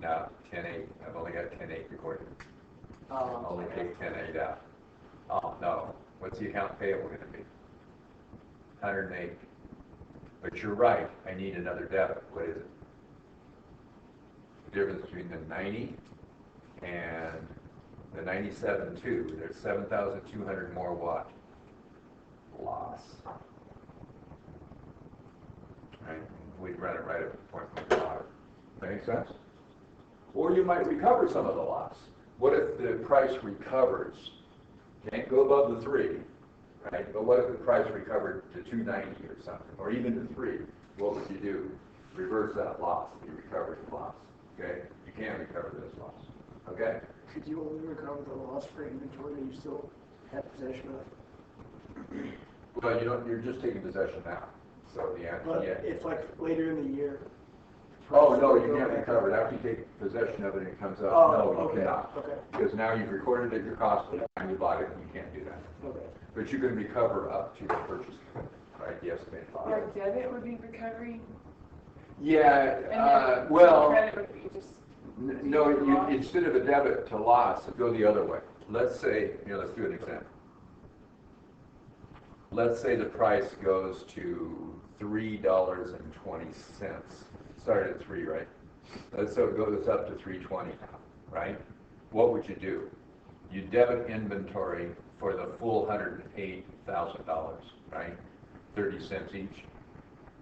No, 10.8. I've only got 10.8 recorded. Oh, Only take 10.8 out. Oh, no. What's the account payable going to be? 108. But you're right. I need another debit. What is it? The difference between the 90 and the 97.2. There's 7,200 more what? Loss. Right? We'd run it right up to the point where we bought it. That make sense? Or you might recover some of the loss. What if the price recovers? Can't go above the 3, right? But what if the price recovered to 290 or something, or even to 3? What would you do? Reverse that loss. You recovered the loss. Okay? You can't recover this loss. Okay? Could you only recover the loss for inventory that you still have possession of? Well, you don't. You're just taking possession now. So the answer, But yeah. if like later in the year. Oh, no, you go can't back recover it. up- After you take possession of it and it comes up, Oh, no, you okay, cannot. okay. Because now you've recorded at your cost at the time you bought it, and you can't do that. Okay. But you can recover up to the purchase commitment, right? The estimated loss. Like debit would be recovery, Yeah, and then well, credit would be just. no, instead of a debit to loss, go the other way. Let's say, let's do an example. Let's say the price goes to $3.20. Started at 3, right? So it goes up to $3.20 now, right? What would you do? You debit inventory for the full $108,000, right? 30 cents each,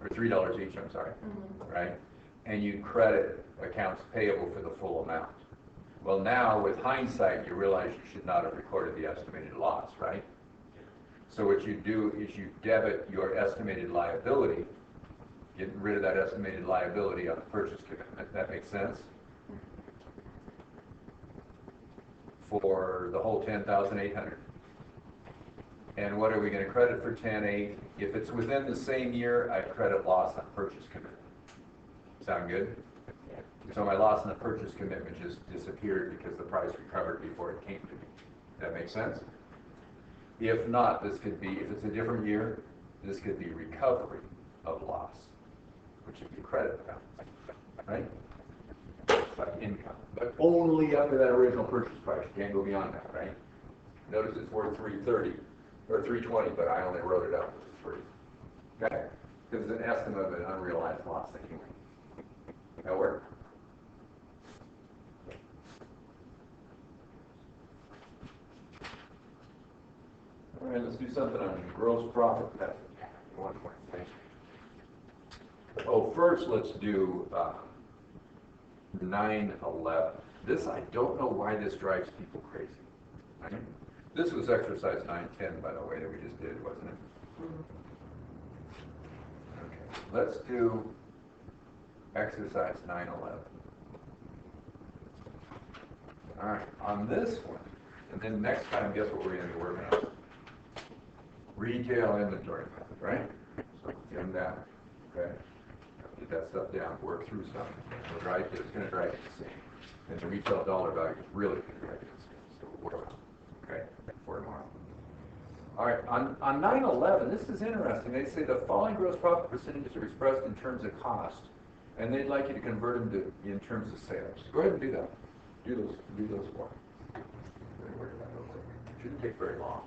or $3 each, I'm sorry, right? And you credit accounts payable for the full amount. Well, now with hindsight, you realize you should not have recorded the estimated loss, right? So what you do is you debit your estimated liability, getting rid of that estimated liability on the purchase commitment. That makes sense? For the whole 10,800. And what are we going to credit for 10.8? If it's within the same year, I credit loss on purchase commitment. Sound good? So my loss on the purchase commitment just disappeared because the price recovered before it came to me. That makes sense? If not, this could be, if it's a different year, this could be recovery of loss, which would be credit account, right? It's like income, but only up to that original purchase price. You can't go beyond that, right? Notice it's worth 330 or 320, but I only wrote it up as 3. Okay? Because it's an estimate of an unrealized loss anyway. That work? All right, let's do something on gross profit method. One more thing. Oh, first let's do 9/11. This, I don't know why this drives people crazy. Right? This was exercise 910, by the way, that we just did, wasn't it? Okay, let's do exercise 9/11. All right, on this one, and then next time, guess what we're going to be working on? Retail inventory method, right? So get down, okay? Get that stuff down, work through something. It's going to drive you insane. And the retail dollar value is really going to drive you insane. So we'll work on it, okay? For tomorrow. All right, on 9/11, this is interesting. They say the following gross profit percentages are expressed in terms of cost, and they'd like you to convert them to in terms of sales. Go ahead and do that. Do those for me. It shouldn't take very long.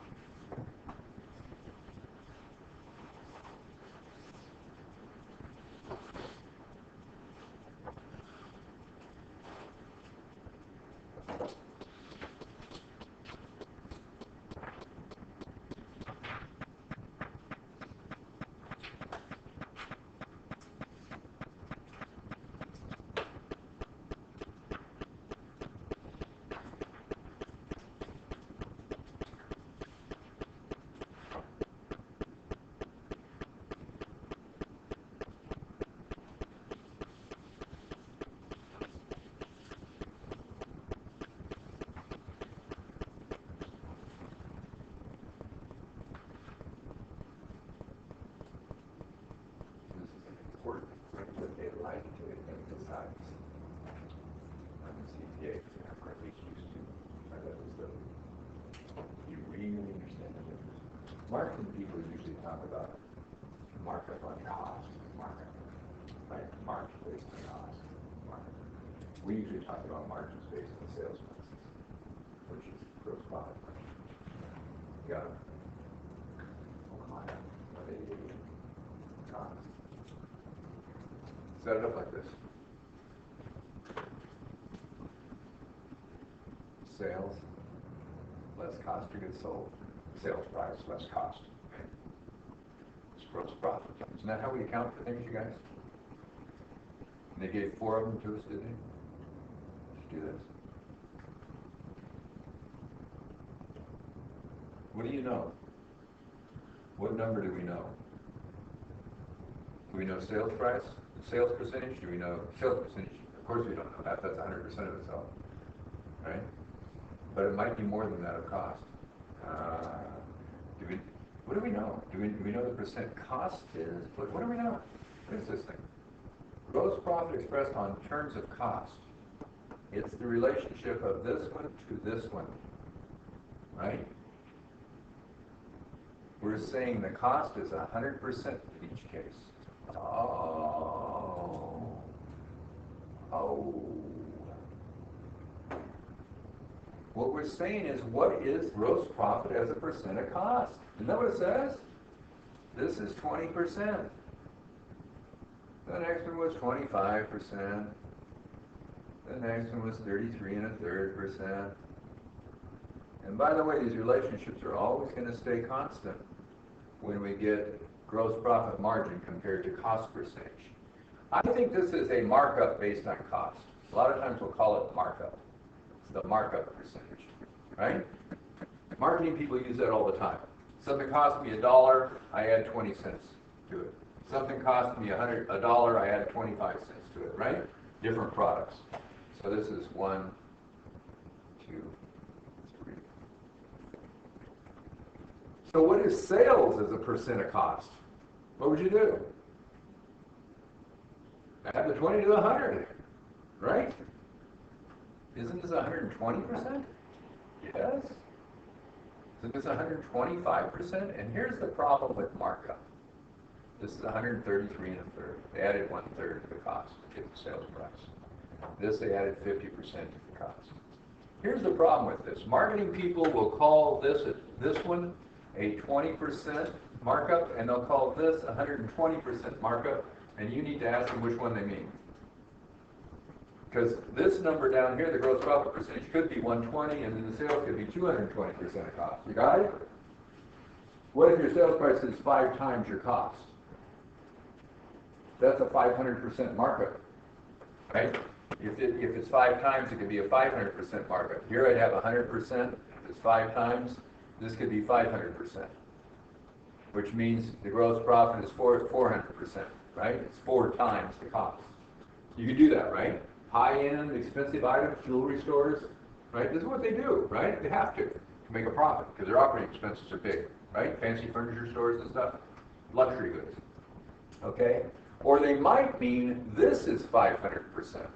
Marketing people usually talk about markup on cost, markup, right? Margin based on cost, markup. We usually talk about margins based on sales prices, which is gross profit margin. Got it? Oh, come on. Cost. Set it up like this. Sales less cost of goods sold. Sales price less cost. It's gross profit. Isn't that how we account for things, you guys? And they gave 4 of them to us, did they? Let's do this. What do you know? What number do we know? Do we know sales price? Sales percentage? Do we know sales percentage? Of course we don't know that. That's 100% of itself. Right? But it might be more than that of cost. What do we know? Do we know the percent cost is? What do we know? What is this thing? Gross profit expressed on terms of cost. It's the relationship of this one to this one. Right? We're saying the cost is 100% in each case. Oh. What we're saying is, what is gross profit as a percent of cost? Isn't that what it says? This is 20%. The next one was 25%. The next one was 33 1/3%. And by the way, these relationships are always going to stay constant when we get gross profit margin compared to cost percentage. I think this is a markup based on cost. A lot of times we'll call it markup. It's the markup percentage, right? Marketing people use that all the time. Something cost me $1, I add 20 cents to it. Something cost me $100, I add 25 cents to it, right? Different products. So this is 1, 2, 3. So what is sales as a percent of cost? What would you do? Add the 20 to the 100, right? Isn't this 120%? Yes. Isn't this 125%? And here's the problem with markup. This is 133 and a third. They added 1/3 to the cost to get the sales price. This they added 50% to the cost. Here's the problem with this. Marketing people will call this one a 20% markup, and they'll call this 120% markup, and you need to ask them which one they mean. Because this number down here, the gross profit percentage, could be 120, and then the sales could be 220% of cost. You got it? What if your sales price is 5 times your cost? That's a 500% markup, right? If it's 5 times, it could be a 500% markup. Here I'd have 100%. If it's 5 times, this could be 500%, which means the gross profit is 400%, right? It's 4 times the cost. You can do that, right? High-end, expensive items, jewelry stores, right? This is what they do, right? They have to make a profit because their operating expenses are big, right? Fancy furniture stores and stuff, luxury goods, okay? Or they might mean this is 500%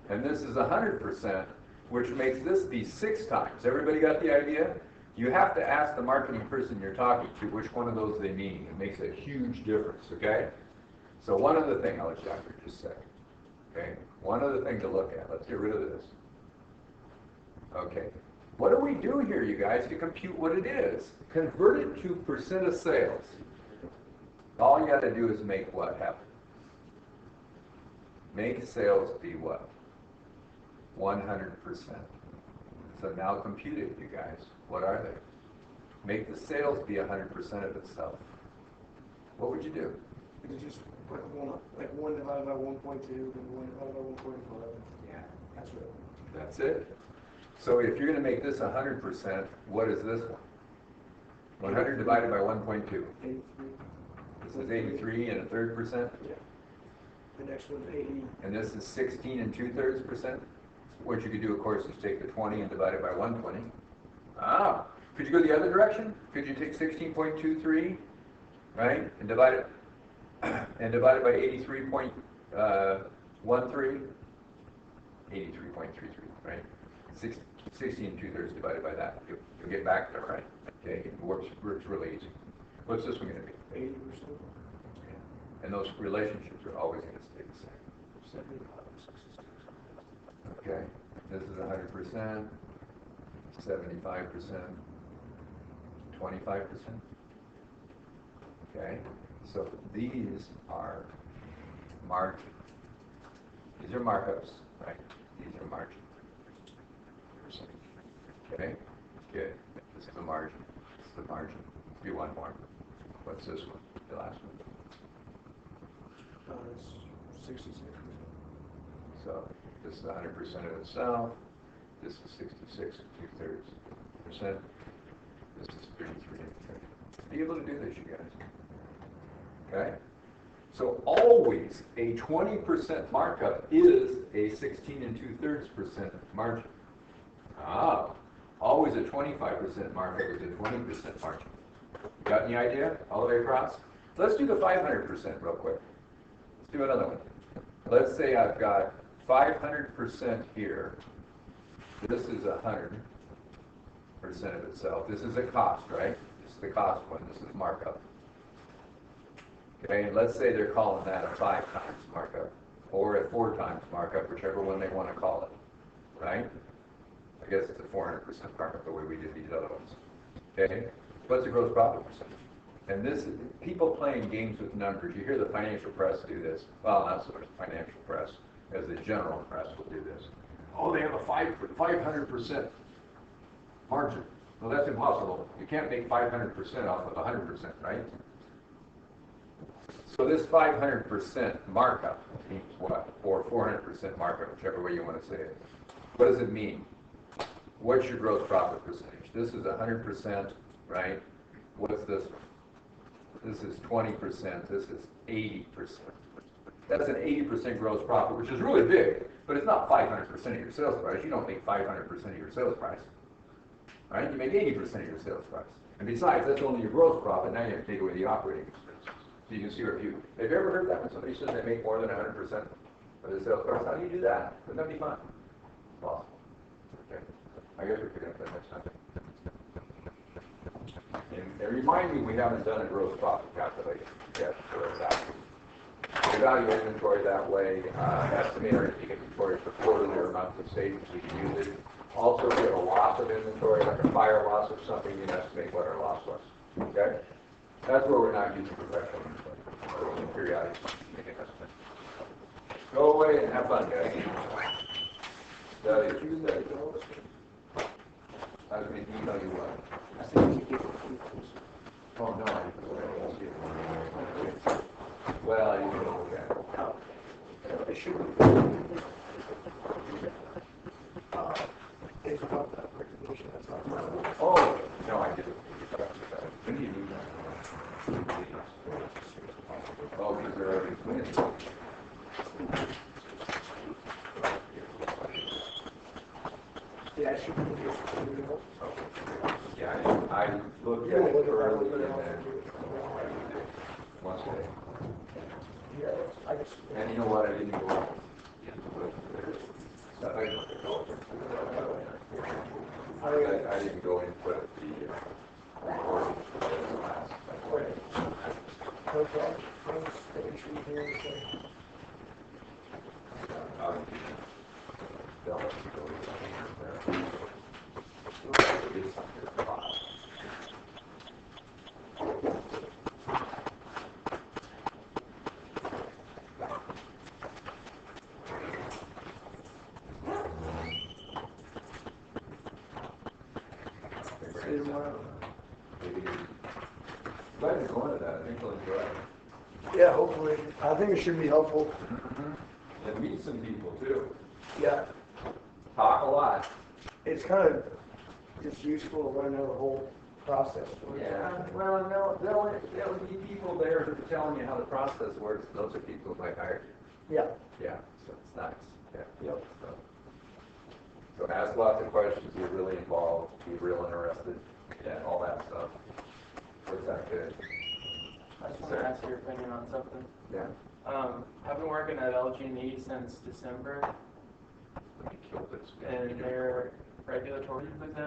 and this is 100%, which makes this be 6 times. Everybody got the idea? You have to ask the marketing person you're talking to which one of those they mean. It makes a huge difference, okay? So one other thing I'll let you after just a second. Okay, one other thing to look at. Let's get rid of this. Okay, what do we do here, you guys, to compute what it is? Convert it to percent of sales. All you got to do is make what happen? Make sales be what? 100%. So now compute it, you guys. What are they? Make the sales be 100% of itself. What would you do? It's just like 1 divided by 1.2 and 1 divided by 1.5. Yeah. That's right. That's it. So if you're going to make this 100%, what is this one? 100 divided by 1.2. 83. This is 83 and a third percent. Yeah. The next one's 80. And this is 16 and 2/3%. What you could do, of course, is take the 20 and divide it by 120. Ah, could you go the other direction? Could you take 16.23, right, and divide it by 83.13, 83.33, right? 16 2/3 divided by that. You'll get back there, right? Okay, it works really easy. What's this one going to be? 80%. Yeah. And those relationships are always going to stay the same. 75, 66. Okay, this is 100%, 75%, 25%. Okay, so these are margin. These are markups, right? These are margin. Okay, good. This is the margin. This is the margin. Let's do one more. What's this one? The last one. It's 66%. So this is 100% of itself. This is 66 and 2/3%. This is 33 and 30. Be able to do this, you guys. Okay? So always a 20% markup is a 16 and 2/3% margin. Ah, always a 25% markup is a 20% margin. Got any idea? All the way across? Let's do the 500% real quick. Let's do another one. Let's say I've got 500% here. This is 100% of itself. This is a cost, right? This is the cost one. This is markup. Okay, and let's say they're calling that a 5 times markup or a 4 times markup, whichever one they want to call it, right? I guess it's a 400% markup the way we did these other ones. Okay, what's the gross profit percentage? And this is people playing games with numbers. You hear the financial press do this. Well, not so much the financial press as the general press will do this. Oh, they have a 500% margin. Well, that's impossible. You can't make 500% off of 100%, right? So this 500% markup means what? Or 400% markup, whichever way you want to say it. What does it mean? What's your gross profit percentage? This is 100%, right? What's this one? This is 20%, this is 80%. That's an 80% gross profit, which is really big, but it's not 500% of your sales price. You don't make 500% of your sales price, right? You make 80% of your sales price. And besides, that's only your gross profit. Now you have to take away the operating expenses. So you can see have you ever heard that when somebody says they make more than 100% of their sales price? How do you do that? Wouldn't that be fun? It's possible. Okay. I guess we're picking up that next time. And remind me, we haven't done a gross profit calculation yet for that. Evaluate inventory that way, estimate our inventory for quarterly or monthly statements, we can use it. Also, if we have a loss of inventory, like a fire loss or something, you can estimate what our loss was. Okay? That's where we're not using professional inventory. We're using periodic make an estimate. Go away and have fun, guys. Study. I was going to email you what? I think you get Oh, no, I didn't. Well, you can look at it. it should be. It's about that recognition, that's not. Oh, no, I didn't. When do you do that? Oh, because they're already finished. Yeah, it should be. Yeah, I looked at it early and then once a day. Yeah, I just. And you know what, I didn't go. I didn't go and put the recordings for the last. No problem. Thanks. Making sure you hear everything. They'll let you go in there. It's under file. See you tomorrow. Glad to go into that, I think you'll enjoy it. Yeah, hopefully. I think it should be helpful. And meet some people too. Yeah, Talk a lot. it's kind of just useful to learn how the whole process works. Yeah, well, there'll be people there who are telling you how the process works. Those are people who might hire you. Yeah. Yeah, so it's nice. Yeah. Yep. So ask lots of questions, be really involved, be real interested, and all that stuff. What's that good? I just want to ask your opinion on something. Yeah. I've been working at LG&E since December, Let me kill this. and their regulatory exam